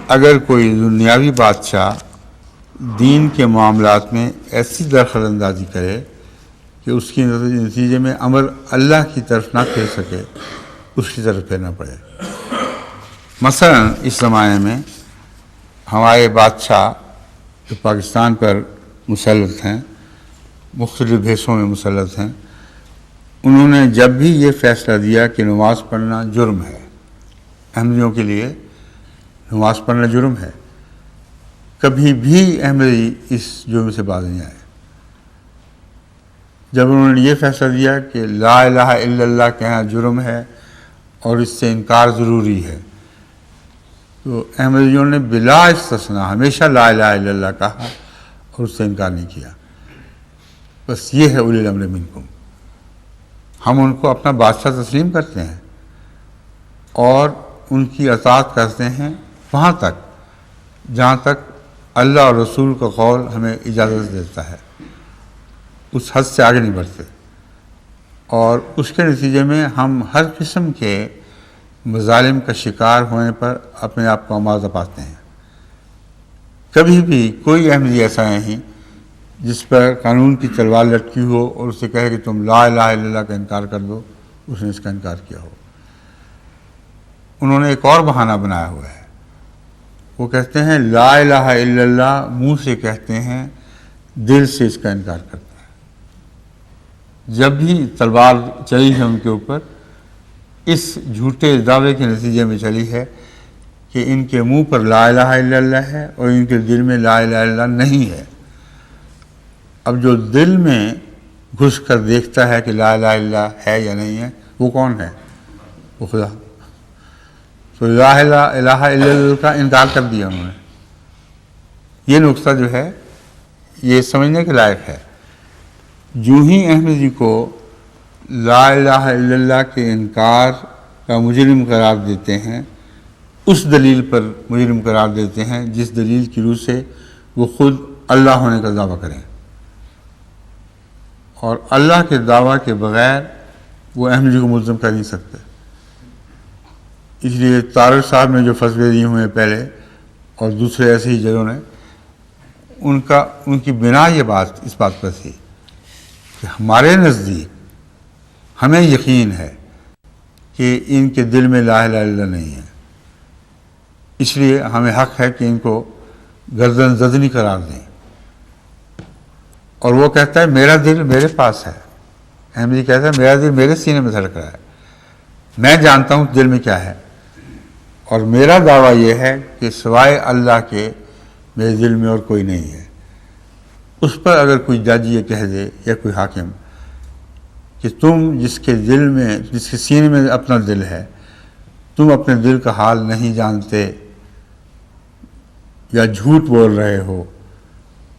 اگر کوئی دنیاوی بادشاہ دین کے معاملات میں ایسی درخل اندازی کرے کہ اس کی نتیجے میں امر اللہ کی طرف نہ پھیر سکے، اس کی طرف پھیرنا پڑے۔ مثلا اس زمانے میں ہمارے بادشاہ جو پاکستان پر مسلط ہیں، مختلف حصوں میں مسلط ہیں، انہوں نے جب بھی یہ فیصلہ دیا کہ نماز پڑھنا جرم ہے، احمدیوں کے لیے نماز پڑھنا جرم ہے، کبھی بھی احمدی اس جرم سے باز نہیں آئے۔ جب انہوں نے یہ فیصلہ دیا کہ لا الہ الا اللہ کہنا جرم ہے اور اس سے انکار ضروری ہے، تو احمدیوں نے بلا استثناء ہمیشہ لا الہ الا اللہ کہا اور اس سے انکار نہیں کیا۔ بس یہ ہے اولی الامر منکم، ہم ان کو اپنا بادشاہ تسلیم کرتے ہیں اور ان کی اطاعت کرتے ہیں وہاں تک جہاں تک اللہ اور رسول کا قول ہمیں اجازت دیتا ہے، اس حد سے آگے نہیں بڑھتے، اور اس کے نتیجے میں ہم ہر قسم کے مظالم کا شکار ہونے پر اپنے آپ کو آمادہ پاتے ہیں۔ کبھی بھی کوئی احمدی ایسا نہیں جس پر قانون کی تلوار لٹکی ہو اور اسے کہے کہ تم لا الہ الا اللہ کا انکار کر دو، اس نے اس کا انکار کیا ہو۔ انہوں نے ایک اور بہانہ بنایا ہوا ہے، وہ کہتے ہیں لا الہ الا اللہ منہ سے کہتے ہیں، دل سے اس کا انکار کرتے ہیں۔ جب بھی تلوار چلی ہے ان کے اوپر، اس جھوٹے دعوے کے نتیجے میں چلی ہے کہ ان کے منہ پر لا الہ الا اللہ ہے اور ان کے دل میں لا الہ الا اللہ نہیں ہے۔ اب جو دل میں گھس کر دیکھتا ہے کہ لا الہ الا اللہ ہے یا نہیں ہے، وہ کون ہے؟ وہ خدا۔ تو لا الہ الا اللہ کا انکار کر دیا انہوں نے۔ یہ نقطہ جو ہے یہ سمجھنے کے لائق ہے۔ جو ہی احمدی کو لا الہ الا اللہ کے انکار کا مجرم قرار دیتے ہیں، اس دلیل پر مجرم قرار دیتے ہیں جس دلیل کی روح سے وہ خود اللہ ہونے کا دعویٰ کریں، اور اللہ کے دعویٰ کے بغیر وہ احمدی کو ملزم کر نہیں سکتے۔ اس لیے طارق صاحب نے جو فتوے دیے ہوئے ہیں پہلے، اور دوسرے ایسے ہی ججوں نے، ان کی بنا یہ بات اس بات پر تھی کہ ہمارے نزدیک ہمیں یقین ہے کہ ان کے دل میں لا الہ الا اللہ نہیں ہے، اس لیے ہمیں حق ہے کہ ان کو گردن زدنی قرار دیں۔ اور وہ کہتا ہے میرا دل میرے پاس ہے، احمدی کہتا ہے میرا دل میرے سینے میں دھڑک رہا ہے، میں جانتا ہوں دل میں کیا ہے، اور میرا دعویٰ یہ ہے کہ سوائے اللہ کے میرے دل میں اور کوئی نہیں ہے۔ اس پر اگر کوئی جج یہ کہہ دے یا کوئی حاکم کہ تم جس کے سینے میں اپنا دل ہے، تم اپنے دل کا حال نہیں جانتے یا جھوٹ بول رہے ہو،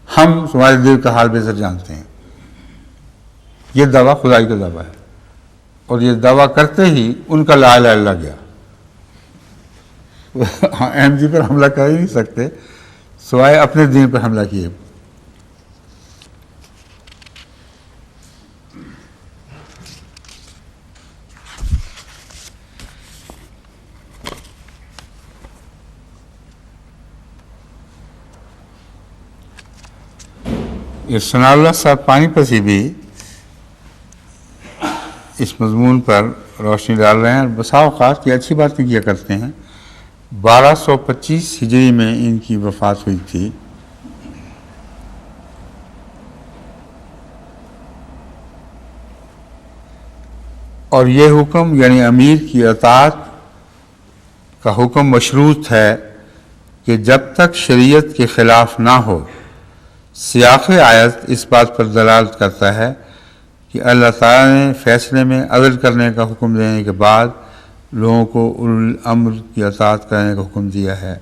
ہم تمہارے دل کا حال بہتر جانتے ہیں، یہ دعویٰ خدائی کا دعویٰ ہے، اور یہ دعویٰ کرتے ہی ان کا لا الہ الا اللہ گیا۔ احمدی پر حملہ کر ہی نہیں سکتے سوائے اپنے دین پر حملہ کیے۔ یہ ثناء اللہ صاحب پانی پسی بھی اس مضمون پر روشنی ڈال رہے ہیں، اور بسا اوقات یہ اچھی باتیں کیا کرتے ہیں۔ 1225 ہجری میں ان کی وفات ہوئی تھی، اور یہ حکم یعنی امیر کی اطاعت کا حکم مشروط ہے کہ جب تک شریعت کے خلاف نہ ہو۔ سیاق آیت اس بات پر دلالت کرتا ہے کہ اللہ تعالیٰ نے فیصلے میں عدل کرنے کا حکم دینے کے بعد لوگوں کو اولو الامر کی اطاعت کرنے کا حکم دیا ہے۔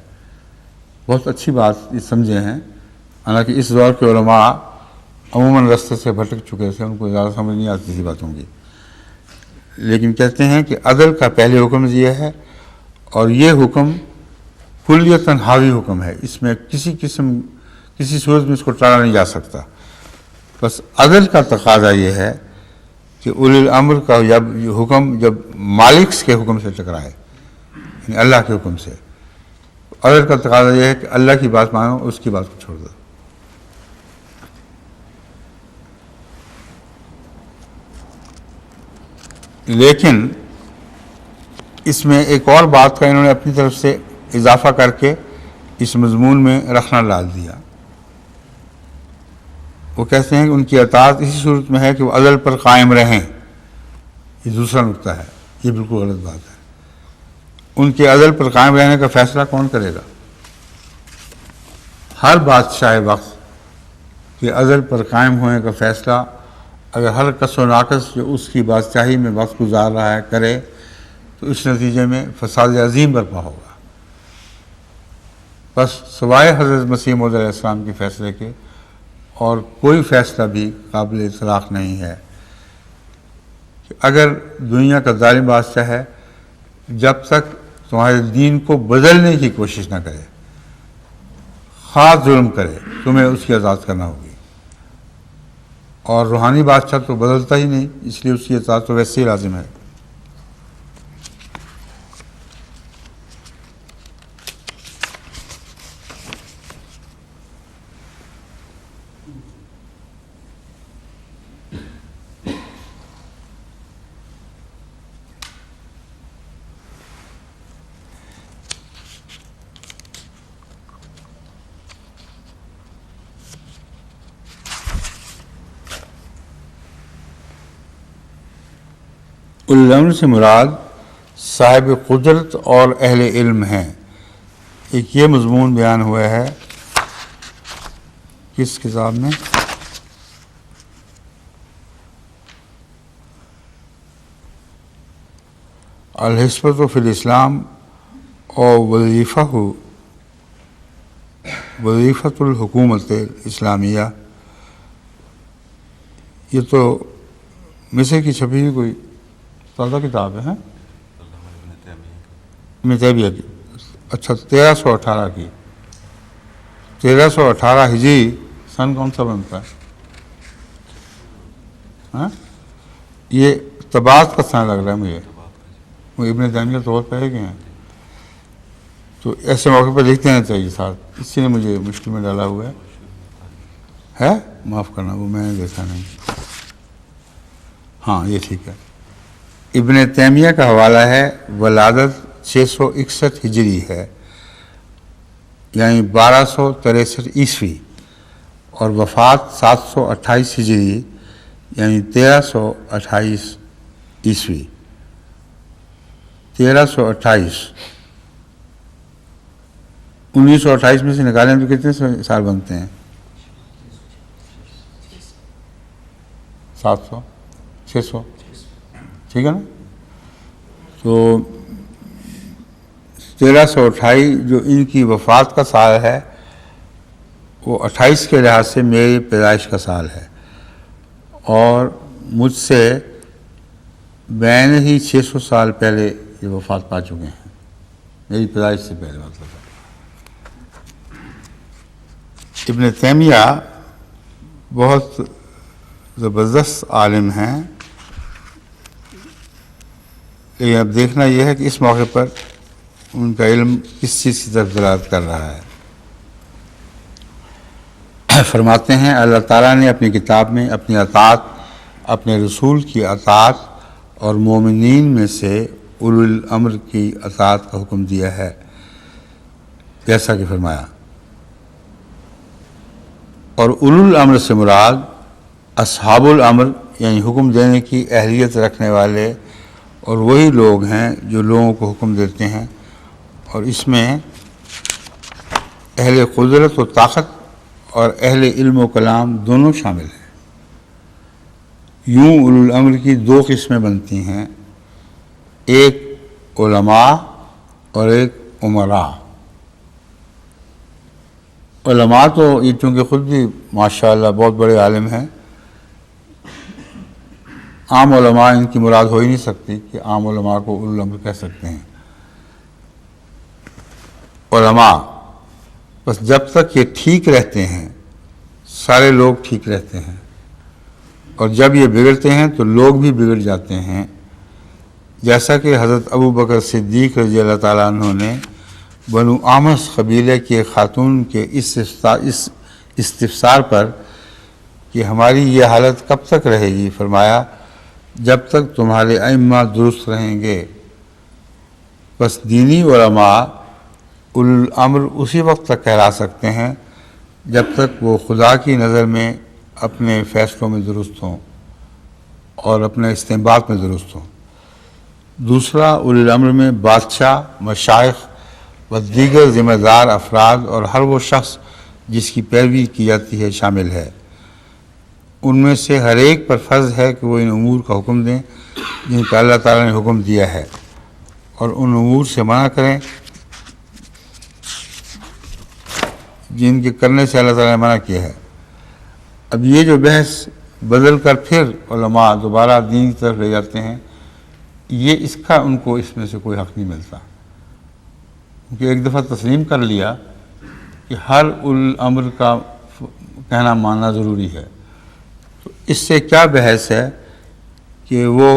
بہت اچھی بات یہ سمجھے ہیں، حالانکہ اس دور کے علماء عموماً رستے سے بھٹک چکے تھے، ان کو زیادہ سمجھ نہیں آتی تھی باتوں کی، لیکن کہتے ہیں کہ عدل کا پہلے حکم دیا ہے، اور یہ حکم کلیتاً حاوی حکم ہے، اس میں کسی صورت میں اس کو ٹالا نہیں جا سکتا۔ بس عدل کا تقاضا یہ ہے کہ اولی الامر کا حکم جب مالک کے حکم سے ٹکرائے، یعنی اللہ کے حکم سے، عدل کا تقاضا یہ ہے کہ اللہ کی بات مانو، اس کی بات کو چھوڑ دو۔ لیکن اس میں ایک اور بات کا انہوں نے اپنی طرف سے اضافہ کر کے اس مضمون میں رکھنا ڈال دیا۔ وہ کہتے ہیں کہ ان کی اطاعت اسی صورت میں ہے کہ وہ عدل پر قائم رہیں۔ یہ دوسرا نقطہ ہے، یہ بالکل غلط بات ہے۔ ان کے عدل پر قائم رہنے کا فیصلہ کون کرے گا؟ ہر بادشاہ وقت کے ازل پر قائم ہونے کا فیصلہ اگر ہر کس و ناقص جو اس کی بادشاہی میں وقت گزار رہا ہے کرے تو اس نتیجے میں فساد عظیم برپا ہوگا۔ بس سوائے حضرت مسیح موعود علیہ السلام کے فیصلے کے اور کوئی فیصلہ بھی قابل اطلاق نہیں ہے کہ اگر دنیا کا ظالم بادشاہ ہے جب تک تمہارے دین کو بدلنے کی کوشش نہ کرے، خاص ظلم کرے، تمہیں اس کی اطاعت کرنا ہوگی۔ اور روحانی بادشاہ تو بدلتا ہی نہیں، اس لیے اس کی اطاعت تو ویسے ہی لازم ہے۔ اولو الامر سے مراد صاحب قدرت اور اہل علم ہیں۔ ایک یہ مضمون بیان ہوا ہے کس کتاب میں؟ الحسبۃ فی الاسلام اور وظیفۃ الحکومت اسلامیہ۔ یہ تو مصر کی چھپی ہوئی کوئی تازہ کتاب ہے، ابن تیمیہ کی۔ اچھا، 1318 کی، 1318 ہجری سن کون سا بنتا ہے؟ ہاں، یہ تبات کا سن لگ رہا ہے مجھے، وہ ابن تیمیہ تو بہت پہلے کے ہیں، تو ایسے موقع پر لکھ دینا چاہیے ساتھ، اسی نے مجھے مشکل میں ڈالا ہوا ہے، معاف کرنا وہ میں نے دیکھا نہیں۔ ہاں یہ ٹھیک ہے۔ ابن تیمیہ کا حوالہ ہے، ولادت 661 ہجری ہے، یعنی 1263 عیسوی، اور وفات 728 ہجری یعنی 1328 عیسوی۔ 1328 1928 میں سے نکالیں تو کتنے سال بنتے ہیں؟ 700 600، ٹھیک ہے نا؟ تو 1328 جو ان کی وفات کا سال ہے وہ 28 کے لحاظ سے میری پیدائش کا سال ہے، اور مجھ سے بین ہی 600 سال پہلے یہ وفات پا چکے ہیں، میری پیدائش سے پہلے مطلب ہے۔ ابن تیمیہ بہت زبردست عالم ہیں، لیکن اب دیکھنا یہ ہے کہ اس موقع پر ان کا علم کس چیز کی طرف دلالت کر رہا ہے۔ فرماتے ہیں اللہ تعالیٰ نے اپنی کتاب میں اپنی اطاعت، اپنے رسول کی اطاعت اور مومنین میں سے اولو الامر کی اطاعت کا حکم دیا ہے، جیسا کہ فرمایا۔ اور اولو الامر سے مراد اصحاب الامر یعنی حکم دینے کی اہلیت رکھنے والے، اور وہی لوگ ہیں جو لوگوں کو حکم دیتے ہیں، اور اس میں اہل قدرت و طاقت اور اہل علم و کلام دونوں شامل ہیں۔ یوں اولو الامر کی دو قسمیں بنتی ہیں، ایک علماء اور ایک امراء۔ علماء تو یہ چونکہ خود بھی ماشاءاللہ بہت بڑے عالم ہیں، عام علماء ان کی مراد ہو ہی نہیں سکتی کہ عام علماء کو اولو الامر کہہ سکتے ہیں۔ علماء بس جب تک یہ ٹھیک رہتے ہیں سارے لوگ ٹھیک رہتے ہیں، اور جب یہ بگڑتے ہیں تو لوگ بھی بگڑ جاتے ہیں، جیسا کہ حضرت ابو بکر صدیق رضی اللہ تعالیٰ عنہ نے بنو آمس قبیلے کی خاتون کے اس استفسار پر کہ ہماری یہ حالت کب تک رہے گی، فرمایا جب تک تمہارے ائمہ درست رہیں گے۔ بس دینی علماء اولو الامر اسی وقت تک کہلا سکتے ہیں جب تک وہ خدا کی نظر میں اپنے فیصلوں میں درست ہوں اور اپنے استنباط میں درست ہوں۔ دوسرا، اولو الامر میں بادشاہ، مشائخ و دیگر ذمہ دار افراد اور ہر وہ شخص جس کی پیروی کی جاتی ہے شامل ہے۔ ان میں سے ہر ایک پر فرض ہے کہ وہ ان امور کا حکم دیں جن کا اللہ تعالیٰ نے حکم دیا ہے، اور ان امور سے منع کریں جن کے کرنے سے اللہ تعالیٰ نے منع کیا ہے۔ اب یہ جو بحث بدل کر پھر علماء دوبارہ دین کی طرف لے جاتے ہیں، یہ اس کا ان کو اس میں سے کوئی حق نہیں ملتا، کیونکہ ایک دفعہ تسلیم کر لیا کہ ہر الامر کا کہنا ماننا ضروری ہے، تو اس سے کیا بحث ہے کہ وہ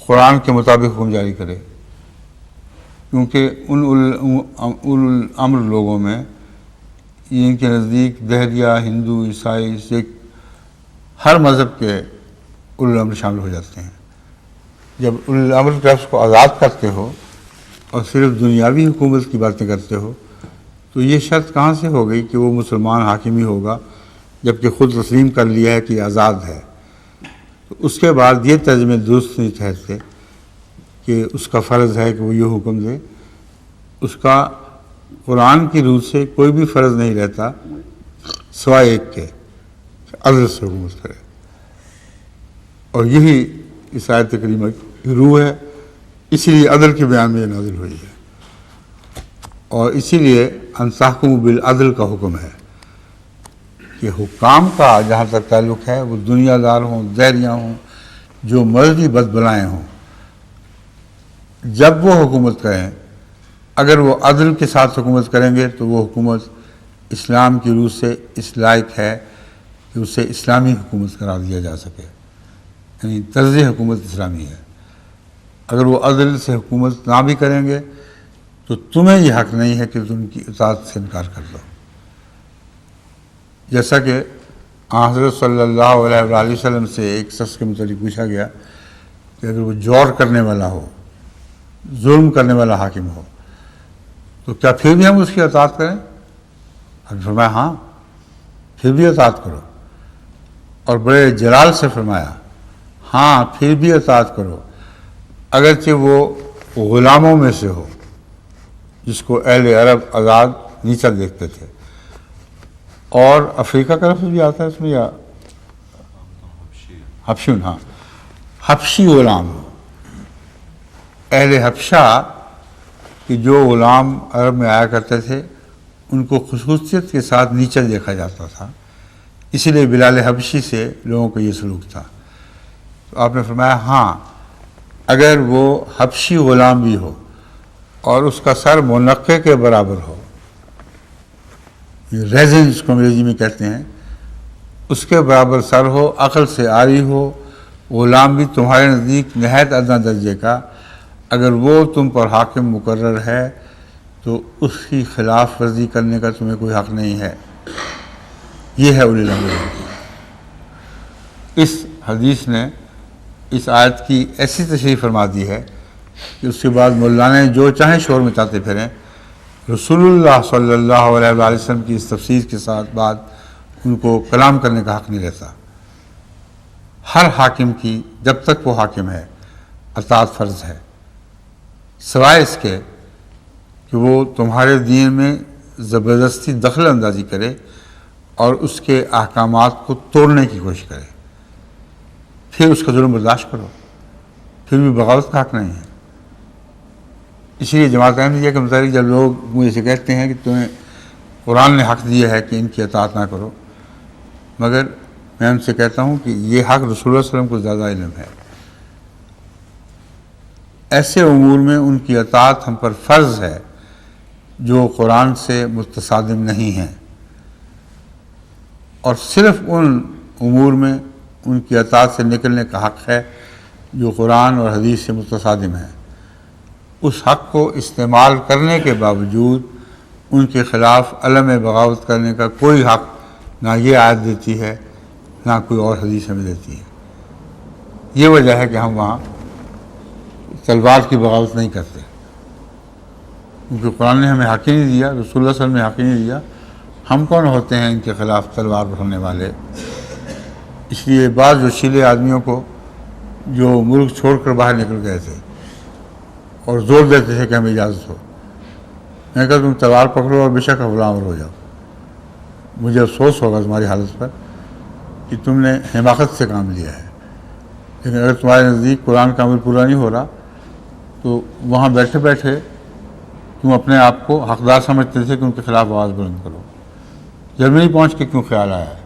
قرآن کے مطابق حکم جاری کرے، کیونکہ ان الامر لوگوں میں ان کے نزدیک دہریہ، ہندو، عیسائی، سکھ، ہر مذہب کے الامر شامل ہو جاتے ہیں۔ جب الامر کے لفظ کو آزاد کرتے ہو اور صرف دنیاوی حکومت کی باتیں کرتے ہو تو یہ شرط کہاں سے ہو گئی کہ وہ مسلمان حاکم ہی ہوگا، جبکہ خود تسلیم کر لیا ہے کہ یہ آزاد ہے۔ تو اس کے بعد یہ ترجمے درست نہیں ٹھہرتے کہ اس کا فرض ہے کہ وہ یہ حکم دے۔ اس کا قرآن کی روح سے کوئی بھی فرض نہیں رہتا سوائے ایک کے کہ عدل سے حکومت کرے، اور یہی اس آیت کریمہ کی روح ہے، اسی لیے عدل کے بیان میں یہ نازل ہوئی ہے، اور اسی لیے ان تحکموا بالعدل کا حکم ہے کہ حکام کا جہاں تک تعلق ہے وہ دنیا دار ہوں، دہریہ ہوں، جو مرضی بد بلائیں ہوں، جب وہ حکومت کریں اگر وہ عدل کے ساتھ حکومت کریں گے تو وہ حکومت اسلام کی روح سے اس لائق ہے کہ اسے اسلامی حکومت قرار دیا جا سکے، یعنی طرز حکومت اسلامی ہے۔ اگر وہ عدل سے حکومت نہ بھی کریں گے تو تمہیں یہ حق نہیں ہے کہ تم ان کی اطاعت سے انکار کر دو، جیسا کہ حضرت صلی اللہ علیہ وآلہ وسلم سے ایک شخص کے متعلق پوچھا گیا کہ اگر وہ جور کرنے والا ہو، ظلم کرنے والا حاکم ہو، تو کیا پھر بھی ہم اس کی اطاعت کریں؟ ہم فرمایا ہاں، پھر بھی اطاعت کرو، اور بڑے جلال سے فرمایا ہاں پھر بھی اطاعت کرو اگرچہ وہ غلاموں میں سے ہو جس کو اہل عرب آزاد نیچا دیکھتے تھے۔ اور افریقہ کا لفظ بھی آتا ہے اس میں، یا حبشیون، ہاں حبشی غلام، اہل حبشہ کہ جو غلام عرب میں آیا کرتے تھے ان کو خصوصیت کے ساتھ نیچا دیکھا جاتا تھا، اسی لیے بلال حبشی سے لوگوں کا یہ سلوک تھا۔ تو آپ نے فرمایا ہاں اگر وہ حبشی غلام بھی ہو اور اس کا سر منقے کے برابر ہو، ریزن جس کو انگریزی میں کہتے ہیں، اس کے برابر سر ہو، عقل سے عاری ہو، غلام بھی تمہارے نزدیک نہایت ادنا درجے کا، اگر وہ تم پر حاکم مقرر ہے تو اس کی خلاف ورزی کرنے کا تمہیں کوئی حق نہیں ہے۔ یہ ہے اولی الامر۔ اس حدیث نے اس آیت کی ایسی تشریح فرما دی ہے کہ اس کے بعد مولانا جو چاہیں شور مچاتے پھریں، رسول اللہ صلی اللہ علیہ وآلہ وسلم کی اس تفسیر کے ساتھ بعد ان کو کلام کرنے کا حق نہیں رہتا۔ ہر حاکم کی جب تک وہ حاکم ہے اطاعت فرض ہے، سوائے اس کے کہ وہ تمہارے دین میں زبردستی دخل اندازی کرے اور اس کے احکامات کو توڑنے کی کوشش کرے، پھر اس کا ظلم برداشت کرو، پھر بھی بغاوت کا حق نہیں ہے۔ اس لیے جماعت احمدیہ کے متعلق جب لوگ مجھے سے کہتے ہیں کہ تمہیں قرآن نے حق دیا ہے کہ ان کی اطاعت نہ کرو، مگر میں ان سے کہتا ہوں کہ یہ حق رسول اللہ صلی اللہ علیہ وسلم کو زیادہ علم ہے۔ ایسے امور میں ان کی اطاعت ہم پر فرض ہے جو قرآن سے متصادم نہیں ہیں، اور صرف ان امور میں ان کی اطاعت سے نکلنے کا حق ہے جو قرآن اور حدیث سے متصادم ہیں۔ اس حق کو استعمال کرنے کے باوجود ان کے خلاف علم بغاوت کرنے کا کوئی حق نہ یہ آیت دیتی ہے نہ کوئی اور حدیث ہمیں دیتی ہے۔ یہ وجہ ہے کہ ہم وہاں تلوار کی بغاوت نہیں کرتے، کیونکہ قرآن نے ہمیں حق ہی نہیں دیا، رسول اللہ صلی اللہ علیہ وسلم نے حق ہی نہیں دیا، ہم کون ہوتے ہیں ان کے خلاف تلوار اٹھانے والے؟ اس لیے بعض جوشیلے آدمیوں کو جو ملک چھوڑ کر باہر نکل گئے تھے اور زور دیتے تھے کہ ہمیں اجازت ہو، میں کہا تم تلوار پکڑو اور بے شک غلام ہو جاؤ، مجھے افسوس ہوگا تمہاری حالت پر کہ تم نے حماقت سے کام لیا ہے، لیکن اگر تمہارے نزدیک قرآن کا عمل پورا نہیں ہو رہا تو وہاں بیٹھے بیٹھے تم اپنے آپ کو حقدار سمجھتے تھے کہ ان کے خلاف آواز بلند کرو۔ جرمنی پہنچ کے کیوں خیال آیا ہے؟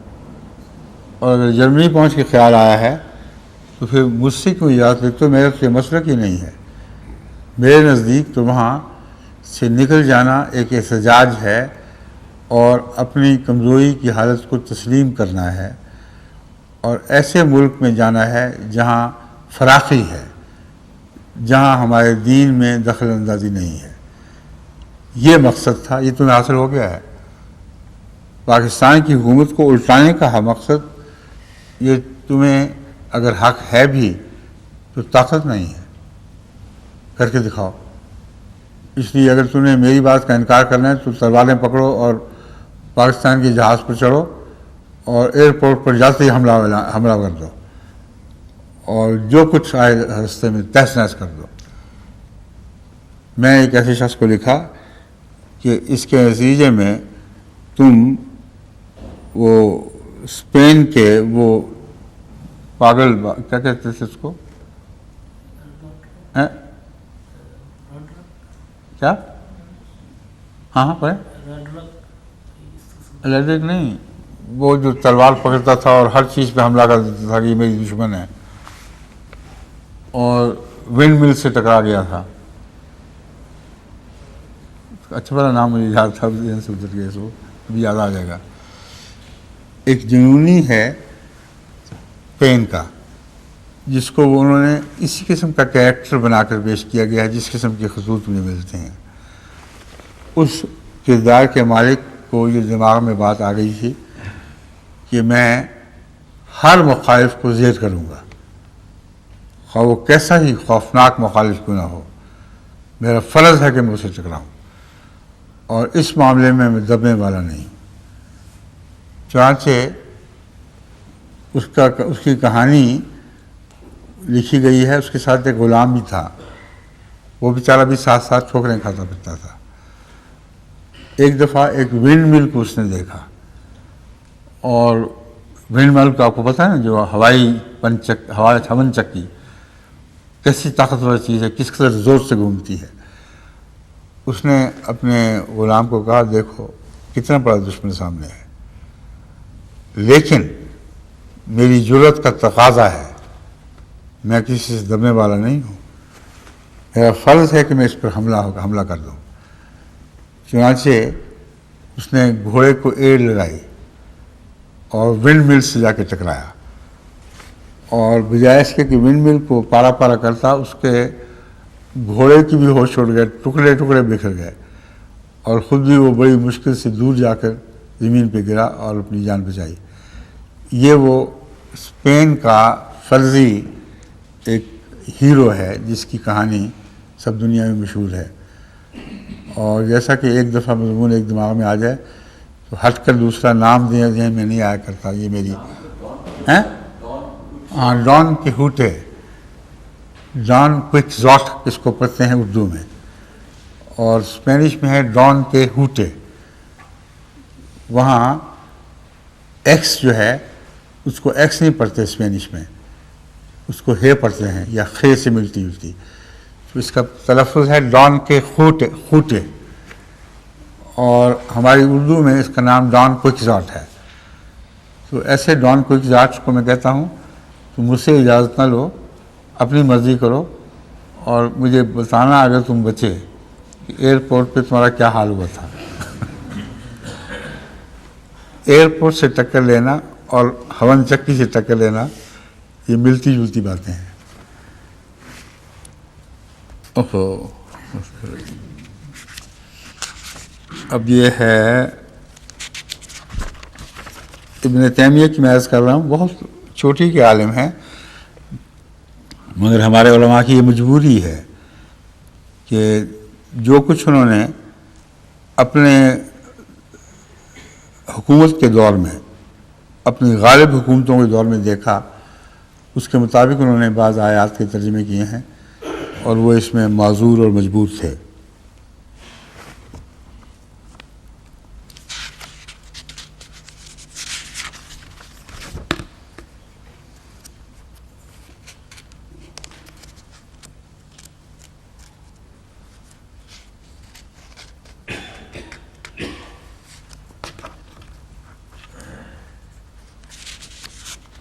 اور اگر جرمنی پہنچ کے خیال آیا ہے تو پھر مجھ سے کیوں اجازت لیتے ہو؟ میرا تو یہ مسلک ہی نہیں ہے۔ میرے نزدیک تو وہاں سے نکل جانا ایک احتجاج ہے اور اپنی کمزوری کی حالت کو تسلیم کرنا ہے، اور ایسے ملک میں جانا ہے جہاں فراخی ہے، جہاں ہمارے دین میں دخل اندازی نہیں ہے۔ یہ مقصد تھا، یہ تمہیں حاصل ہو گیا ہے۔ پاکستان کی حکومت کو الٹانے کا مقصد، یہ تمہیں اگر حق ہے بھی تو طاقت نہیں ہے، کر کے دکھاؤ۔ اس لیے اگر تم نے میری بات کا انکار کرنا ہے تو تلواریں پکڑو اور پاکستان کے جہاز پر چڑھو اور ایئرپورٹ پر جاتے ہی حملہ کر دو، اور جو کچھ آئے راستے میں تہس نہس کر دو۔ میں ایک ایسے شخص کو لکھا کہ اس کے نتیجے میں تم وہ اسپین کے وہ پاگل کیا کہتے تھے اس کو، کیا؟ ہاں پڑھیں، لیڈرک نہیں، وہ جو تلوار پکڑتا تھا اور ہر چیز پہ حملہ کر دیتا تھا کہ یہ میری دشمن ہے، اور ونڈ مل سے ٹکرا گیا تھا۔ اچھا بڑا نام مجھے یاد تھا، ذہن سے اتر گیا، سو ابھی یاد آ جائے گا۔ ایک جنونی ہے اسپین کا، جس کو انہوں نے اسی قسم کا کریکٹر بنا کر پیش کیا گیا ہے جس قسم کے خطوط مجھے ملتے ہیں۔ اس کردار کے مالک کو یہ دماغ میں بات آ گئی تھی کہ میں ہر مخالف کو زیر کروں گا، خواہ وہ کیسا ہی خوفناک مخالف کیوں نہ ہو، میرا فرض ہے کہ میں اسے ٹکراؤں، اور اس معاملے میں دبنے والا نہیں ہوں۔ چنانچہ اس کی کہانی لکھی گئی ہے۔ اس کے ساتھ ایک غلام بھی تھا، وہ بیچارہ بھی ساتھ ساتھ ٹھوکریں کھاتا پھرتا تھا۔ ایک دفعہ ایک ونڈ مل کو اس نے دیکھا، اور ونڈ مل کو آپ کو پتہ ہے نا، جو ہوائی ہون چکی کیسی طاقتور چیز ہے، کس قدر زور سے گھومتی ہے۔ اس نے اپنے غلام کو کہا، دیکھو کتنا بڑا دشمن سامنے ہے، لیکن میری جرأت کا تقاضا ہے، میں کسی سے دبنے والا نہیں ہوں، میرا فرض ہے کہ میں اس پر حملہ کر دوں۔ چنانچہ اس نے گھوڑے کو ایڑ لگائی اور ونڈ مل سے جا کے ٹکرایا، اور بجائے اس کے کہ ونڈ مل کو پارا پارا کرتا، اس کے گھوڑے کی بھی ہوش اڑ گئے، ٹکڑے ٹکڑے بکھر گئے، اور خود بھی وہ بڑی مشکل سے دور جا کر زمین پہ گرا اور اپنی جان بچائی۔ یہ وہ اسپین کا فرضی ایک ہیرو ہے جس کی کہانی سب دنیا میں مشہور ہے۔ اور جیسا کہ ایک دفعہ مضمون ایک دماغ میں آ جائے تو ہٹ کر دوسرا نام ذہن میں نہیں آیا کرتا۔ یہ میری ڈان کیحوٹے، ڈان کوئکزاٹ اس کو پڑھتے ہیں اردو میں، اور اسپینش میں ہے ڈان کیحوٹے۔ وہاں ایکس جو ہے اس کو ایکس نہیں پڑھتے اسپینش میں، اس کو ہے پڑھتے ہیں، یا خے سے ملتی جلتی، تو اس کا تلفظ ہے ڈان کیحوٹے، اور ہماری اردو میں اس کا نام ڈان کوئکزاٹ ہے۔ تو ایسے ڈان کوئکزاٹ کو میں کہتا ہوں تو مجھ سے اجازت نہ لو، اپنی مرضی کرو، اور مجھے بتانا اگر تم بچے کہ ایئرپورٹ پہ تمہارا کیا حال ہوا تھا۔ ایئرپورٹ سے ٹکر لینا اور ہون چکی سے ٹکر لینا یہ ملتی جلتی باتیں ہیں۔ اب یہ ہے ابن تیمیہ کی میں عرض کر رہا ہوں، بہت چھوٹی کے عالم ہیں، مگر ہمارے علماء کی یہ مجبوری ہے کہ جو کچھ انہوں نے اپنے حکومت کے دور میں، اپنی غالب حکومتوں کے دور میں دیکھا، اس کے مطابق انہوں نے بعض آیات کے ترجمے کیے ہیں، اور وہ اس میں معذور اور مجبور تھے۔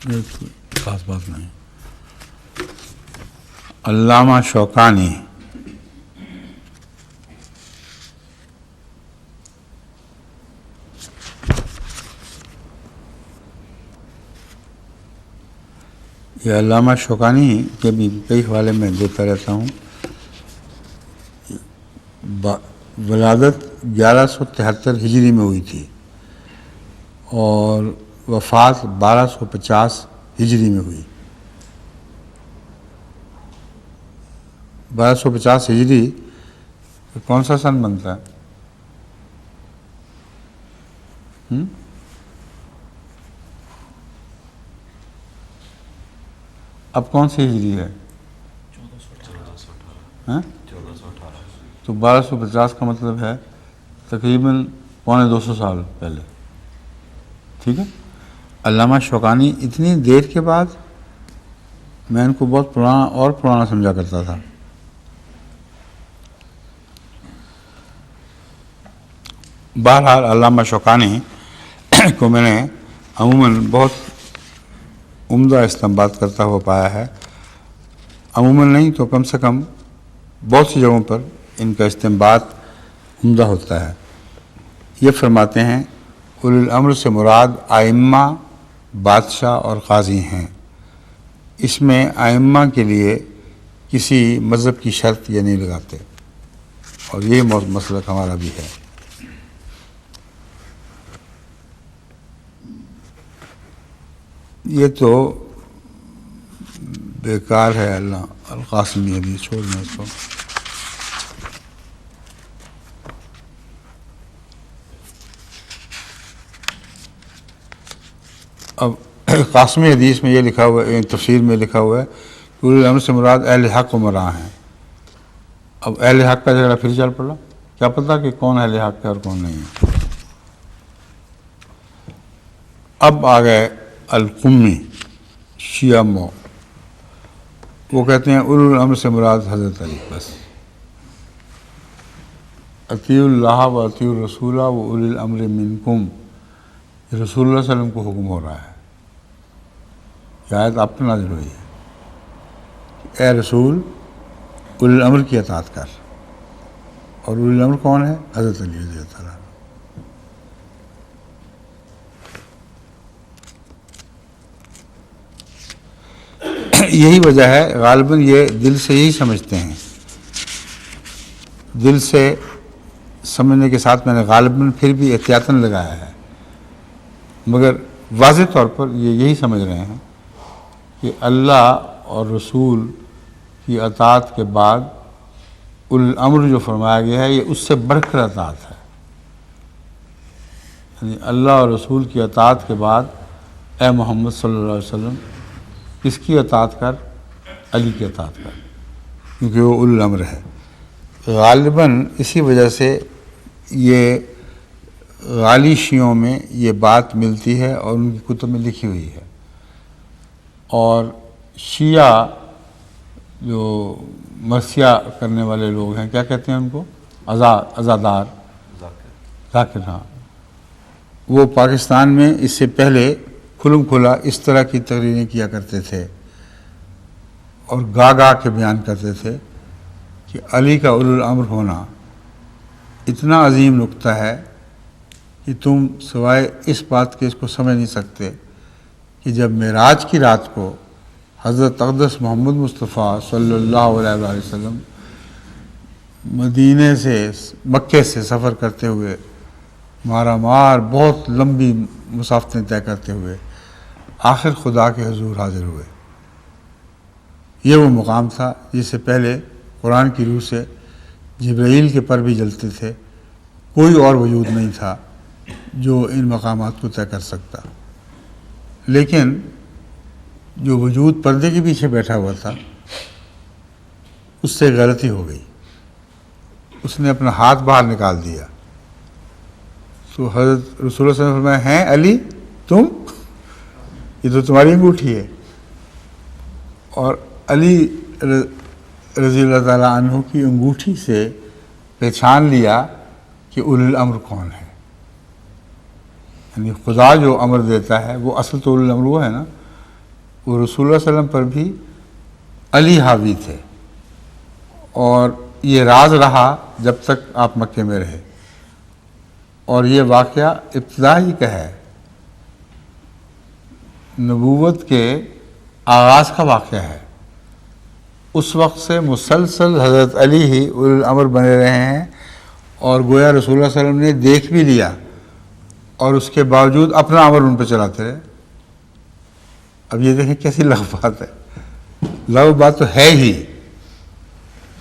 یہ کوئی خاص بات نہیں. علامہ شوکانی یہ علامہ شوکانی کے بھی کئی حوالے میں دیتا رہتا ہوں. ولادت 1173 ہجری میں ہوئی تھی اور وفات 1250 ہجری میں ہوئی. 1250 ہجری کون سا سن بنتا ہے؟ اب کون سی ہجری ہے؟ 1418. تو 1250 کا مطلب ہے تقریباً 250 سال پہلے. ٹھیک ہے. علامہ شوکانی اتنی دیر کے بعد، میں ان کو بہت پرانا سمجھا کرتا تھا. بہرحال علامہ شوکانی کو میں نے عموماً بہت عمدہ استنباط کرتا ہوا پایا ہے. عموماً نہیں تو کم سے کم بہت سی جگہوں پر ان کا استنباط عمدہ ہوتا ہے. یہ فرماتے ہیں اولو الامر سے مراد ائمہ، بادشاہ اور قاضی ہیں. اس میں ائمہ کے لیے کسی مذہب کی شرط یہ نہیں لگاتے، اور یہ مسلک ہمارا بھی ہے. یہ تو بیکار ہے. اللہ القاسمی حدیث چھوڑنا اس کو. اب قاسمی حدیث میں یہ لکھا ہوا ہے، تفسیر میں لکھا ہوا ہے کہ اولو الامر سے مراد اہل حق عمراء ہیں. اب اہل حق کا جھگڑا پھر چل پڑا. کیا پتہ کہ کون اہل حق ہے اور کون نہیں ہے. اب آ گئے القمی شیعہ مو، وہ کہتے ہیں اولو الامر سے مراد حضرت علی بس. اطیعوا اللہ و اطیعوا الرسول و اولی الامر منکم، یہ رسول اللہ صلی اللہ علیہ وسلم کو حکم ہو رہا ہے. یہ آیت آپ پر نازل ہوئی ہے. اے رسول اولی الامر کی اطاعت کر. اور اولی الامر کون ہے؟ حضرت علی رضی اللہ تعالیٰ. یہی وجہ ہے غالباً یہ دل سے یہی سمجھتے ہیں. دل سے سمجھنے کے ساتھ میں نے غالباً پھر بھی احتیاطاً لگایا ہے، مگر واضح طور پر یہ یہی سمجھ رہے ہیں کہ اللہ اور رسول کی اطاعت کے بعد اولو الامر جو فرمایا گیا ہے یہ اس سے بڑھ کر اطاعت ہے. یعنی اللہ اور رسول کی اطاعت کے بعد اے محمد صلی اللہ علیہ وسلم کس کی اطاعت کر؟ علی کی اطاعت کر، کیونکہ وہ اولو الامر ہے. غالباً اسی وجہ سے یہ غالی شیعوں میں یہ بات ملتی ہے اور ان کی کتب میں لکھی ہوئی ہے. اور شیعہ جو مرثیہ کرنے والے لوگ ہیں، کیا کہتے ہیں ان کو؟ عزادار، ذاکر. ہاں، وہ پاکستان میں اس سے پہلے کھلم کھلا اس طرح کی تقریریں کیا کرتے تھے اور گا کے بیان کرتے تھے کہ علی کا اولو الامر ہونا اتنا عظیم نقطہ ہے کہ تم سوائے اس بات کے اس کو سمجھ نہیں سکتے کہ جب معراج کی رات کو حضرت اقدس محمد مصطفیٰ صلی اللہ علیہ وآلہ وسلم مدینے سے مکے سے سفر کرتے ہوئے مارا مار بہت لمبی مسافتیں طے کرتے ہوئے آخر خدا کے حضور حاضر ہوئے. یہ وہ مقام تھا جس سے پہلے قرآن کی روح سے جبرائیل کے پر بھی جلتے تھے. کوئی اور وجود نہیں تھا جو ان مقامات کو طے کر سکتا. لیکن جو وجود پردے کے پیچھے بیٹھا ہوا تھا اس سے غلطی ہو گئی. اس نے اپنا ہاتھ باہر نکال دیا. تو حضرت رسول اللہ صلی اللہ علیہ وسلم فرمایا، ہیں علی تم؟ یہ تو تمہاری انگوٹھی ہے. اور علی رضی اللہ تعالیٰ عنہ کی انگوٹھی سے پہچان لیا کہ اولو الامر کون ہے. یعنی خدا جو امر دیتا ہے وہ اصل تو اولو الامر وہ ہے نا. وہ رسول اللہ صلی اللہ علیہ وسلم پر بھی علی حاوی تھے، اور یہ راز رہا جب تک آپ مکے میں رہے، اور یہ واقعہ ابتدا ہی کا ہے، نبوت کے آغاز کا واقعہ ہے۔ اس وقت سے مسلسل حضرت علی ہی اولو الامر بنے رہے ہیں، اور گویا رسول اللہ صلی اللہ علیہ وسلم نے دیکھ بھی لیا اور اس کے باوجود اپنا امر ان پہ چلاتے رہے۔ اب یہ دیکھیں کیسی لغو بات ہے، لغو بات تو ہے ہی،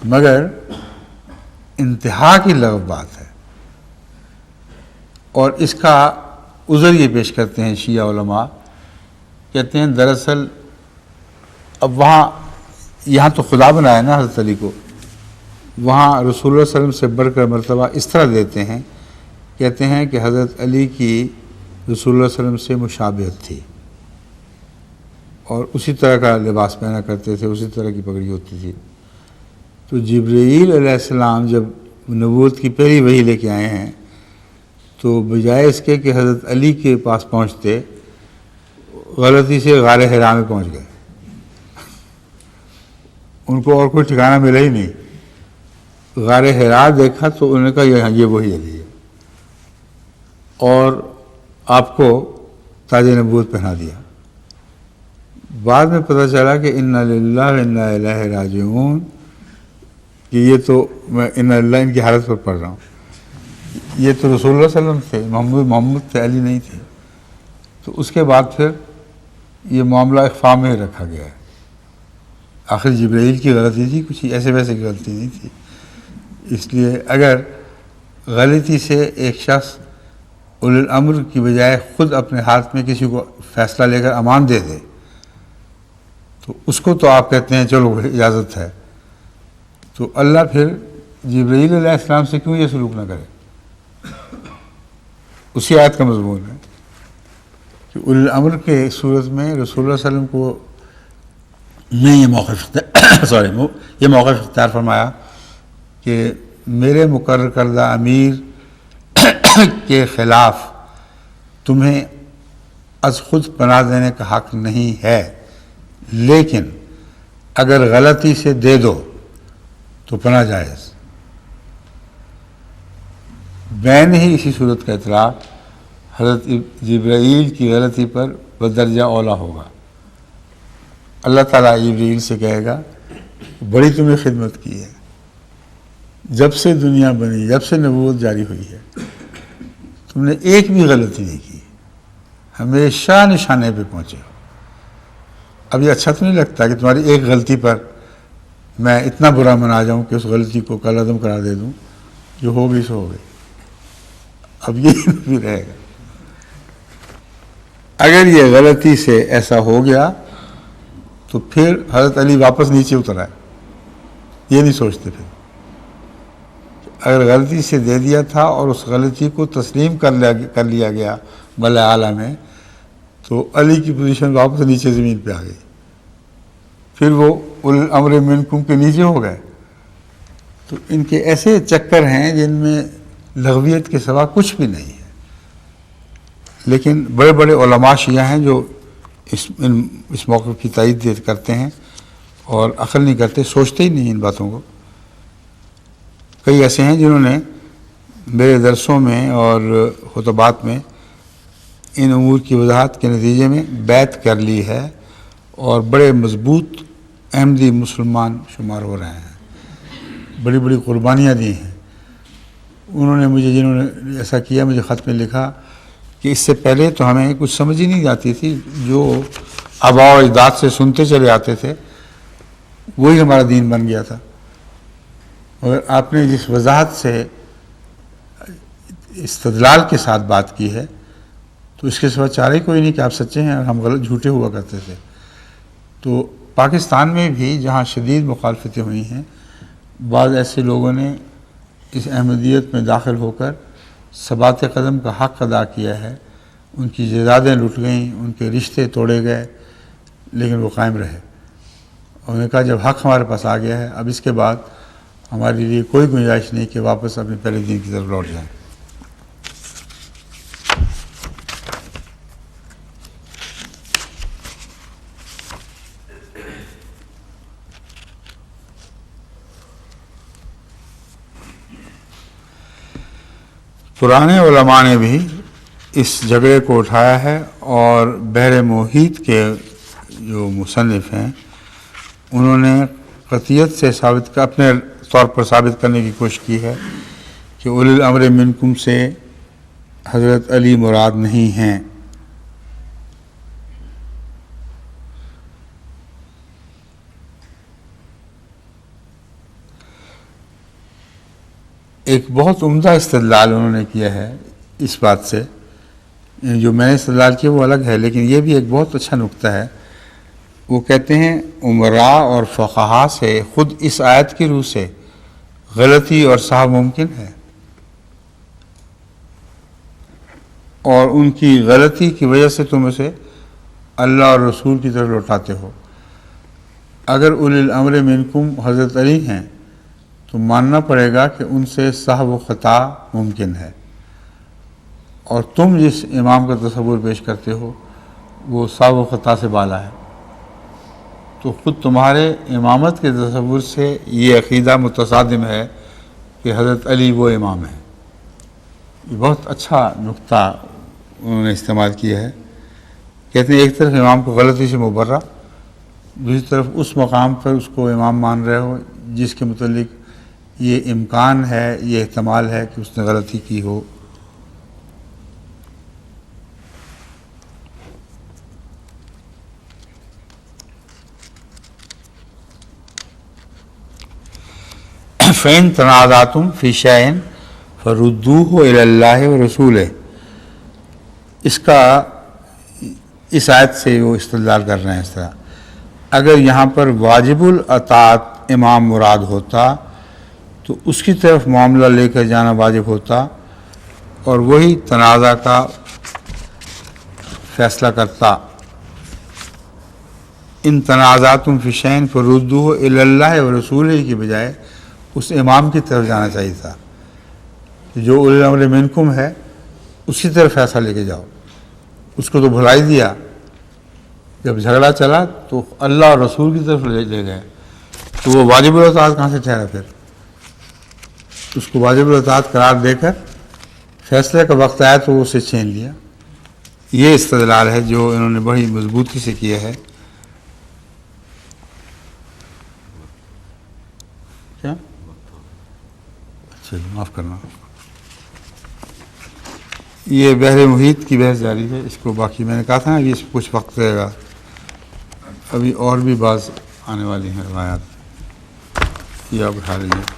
مگر انتہا کی لغو بات ہے، اور اس کا عذر یہ پیش کرتے ہیں شیعہ علماء، کہتے ہیں دراصل اب یہاں تو خدا بنایا نا حضرت علی کو، وہاں رسول اللہ صلی اللہ علیہ وسلم سے بڑھ کر مرتبہ اس طرح دیتے ہیں، کہتے ہیں کہ حضرت علی کی رسول اللہ صلی اللہ علیہ وسلم سے مشابہت تھی، اور اسی طرح کا لباس پہنا کرتے تھے، اسی طرح کی پگڑی ہوتی تھی۔ تو جبرائیل علیہ السلام جب نبوت کی پہلی وحی لے کے آئے ہیں، تو بجائے اس کے کہ حضرت علی کے پاس پہنچتے، غلطی سے غار حرا میں پہنچ گئے۔ ان کو اور کوئی ٹھکانہ ملا ہی نہیں، غار حرا دیکھا تو انہوں نے کہا یہ وہی علی ہے، اور آپ کو تاج نبوت پہنا دیا۔ بعد میں پتہ چلا کہ انا للہ و انا الیہ راجعون، کہ یہ تو میں انا للہ ان کی حالت پر پڑھ رہا ہوں، یہ تو رسول اللہ صلی اللہ علیہ وسلم تھے، محمد تھے، علی نہیں تھے۔ تو اس کے بعد پھر یہ معاملہ اخفاء میں رکھا گیا ہے۔ آخر جبرائیل کی غلطی تھی، کچھ ایسے ویسے کی غلطی نہیں تھی۔ اس لیے اگر غلطی سے ایک شخص اولو الامر کی بجائے خود اپنے ہاتھ میں کسی کو فیصلہ لے کر امان دے دے، تو اس کو تو آپ کہتے ہیں چلو اجازت ہے، تو اللہ پھر جبرائیل علیہ السلام سے کیوں یہ سلوک نہ کرے؟ اسی آیت کا مضمون ہے کہ اولو الامر کے صورت میں رسول اللہ صلی اللہ علیہ وسلم کو میں یہ موقف اختیار فرمایا کہ میرے مقرر کردہ امیر کے خلاف تمہیں از خود پناہ دینے کا حق نہیں ہے، لیکن اگر غلطی سے دے دو تو پناہ جائز۔ بین ہی اسی صورت کا اطلاق حضرت جبرائیل کی غلطی پر بدرجہ اولا ہوگا۔ اللہ تعالیٰ جبرائیل سے کہے گا بڑی تمہیں خدمت کی ہے، جب سے دنیا بنی، جب سے نبوت جاری ہوئی ہے، تم نے ایک بھی غلطی نہیں کی، ہمیشہ نشانے پہ پہنچے ہو۔ اب یہ اچھا تو نہیں لگتا کہ تمہاری ایک غلطی پر میں اتنا برا منا جاؤں کہ اس غلطی کو کل عدم قرار دے دوں، جو ہو گئی سو ہو گئی۔ اب یہ بھی رہے گا، اگر یہ غلطی سے ایسا ہو گیا تو پھر حضرت علی واپس نیچے اتر آئے، یہ نہیں سوچتے پھر۔ اگر غلطی سے دے دیا تھا اور اس غلطی کو تسلیم کر لیا گیا ملأ اعلیٰ میں، تو علی کی پوزیشن واپس نیچے زمین پہ آ گئی، پھر وہ اولو الامر منکم کے نیچے ہو گئے۔ تو ان کے ایسے چکر ہیں جن میں لغویت کے سوا کچھ بھی نہیں ہے۔ لیکن بڑے بڑے علماء شیعہ ہیں جو اس موقف کی تائید کرتے ہیں اور عقل نہیں کرتے، سوچتے ہی نہیں ان باتوں کو۔ کئی ایسے ہیں جنہوں نے میرے درسوں میں اور خطبات میں ان امور کی وضاحت کے نتیجے میں بیعت کر لی ہے اور بڑے مضبوط احمدی مسلمان شمار ہو رہے ہیں، بڑی بڑی قربانیاں دی ہیں۔ انہوں نے جنہوں نے ایسا کیا، مجھے خط میں لکھا کہ اس سے پہلے تو ہمیں کچھ سمجھ ہی نہیں جاتی تھی، جو آباء و اجداد سے سنتے چلے آتے تھے وہی ہمارا دین بن گیا تھا، اور آپ نے جس وضاحت سے استدلال کے ساتھ بات کی ہے تو اس کے سوا چارہ ہی کوئی نہیں کہ آپ سچے ہیں اور ہم غلط جھوٹے ہوا کرتے تھے۔ تو پاکستان میں بھی جہاں شدید مخالفتیں ہوئی ہیں، بعض ایسے لوگوں نے اس احمدیت میں داخل ہو کر ثبات قدم کا حق ادا کیا ہے، ان کی جائیدادیں لٹ گئیں، ان کے رشتے توڑے گئے، لیکن وہ قائم رہے۔ انہوں نے کہا جب حق ہمارے پاس آ گیا ہے، اب اس کے بعد ہمارے لیے کوئی گنجائش نہیں کہ واپس اپنے پہلے دین کی طرف لوٹ جائیں۔ پرانے علماء نے بھی اس جھگڑے کو اٹھایا ہے، اور بحر محیط کے جو مصنف ہیں انہوں نے قطعیت سے اپنے طور پر ثابت کرنے کی کوشش کی ہے کہ اولی الامر منکم سے حضرت علی مراد نہیں ہیں۔ ایک بہت عمدہ استدلال انہوں نے کیا ہے اس بات سے، جو میں نے استدلال کیا وہ الگ ہے، لیکن یہ بھی ایک بہت اچھا نقطہ ہے۔ وہ کہتے ہیں عمراء اور فقہا سے خود اس آیت کی روح سے غلطی اور سہو ممکن ہے، اور ان کی غلطی کی وجہ سے تم اسے اللہ اور رسول کی طرف لوٹاتے ہو۔ اگر اولی الامر منکم حضرت علی ہیں تو ماننا پڑے گا کہ ان سے سہو و خطا ممکن ہے، اور تم جس امام کا تصور پیش کرتے ہو وہ سہو و خطا سے بالا ہے، تو خود تمہارے امامت کے تصور سے یہ عقیدہ متصادم ہے کہ حضرت علی وہ امام ہے۔ یہ بہت اچھا نقطہ انہوں نے استعمال کیا ہے۔ کہتے ہیں ایک طرف امام کو غلطی سے مبرہ، دوسری طرف اس مقام پر اس کو امام مان رہے ہو جس کے متعلق یہ امکان ہے، یہ احتمال ہے کہ اس نے غلطی کی ہو۔ فَإِن تَنَازَعْتُمْ فِي شَيْءٍ فَرُدُّوهُ إِلَى اللَّهِ وَرَسُولِهِ، اس آیت سے وہ استدلال کر رہے ہیں اس طرح۔ اگر یہاں پر واجب الاطاعت امام مراد ہوتا تو اس کی طرف معاملہ لے کر جانا واجب ہوتا، اور وہی تنازع کا فیصلہ کرتا۔ ان تنازعتم فی شیء فردوہ الی اللہ ورسولہ کی بجائے اس امام کی طرف جانا چاہیے تھا، جو اولی الامر منکم ہے اس کی طرف فیصلہ لے کے جاؤ۔ اس کو تو بھلا ہی دیا، جب جھگڑا چلا تو اللہ اور رسول کی طرف لے گئے، تو وہ واجب الاطاعت کہاں سے ٹھہرا؟ پھر اس کو واجب الاطاعت قرار دے کر فیصلے کا وقت آیا تو وہ اسے چھین لیا۔ یہ استدلال ہے جو انہوں نے بڑی مضبوطی سے کیا ہے۔ کیا؟ اچھا معاف کرنا، یہ بحر محیط کی بحث جاری ہے، اس کو باقی میں نے کہا تھا نا ابھی اس میں کچھ وقت رہے گا، ابھی اور بھی بعض آنے والی ہیں روایات، یہ آپ اٹھا لیجیے۔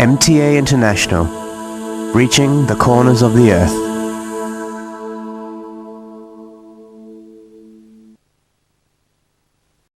MTA International, reaching the corners of the earth.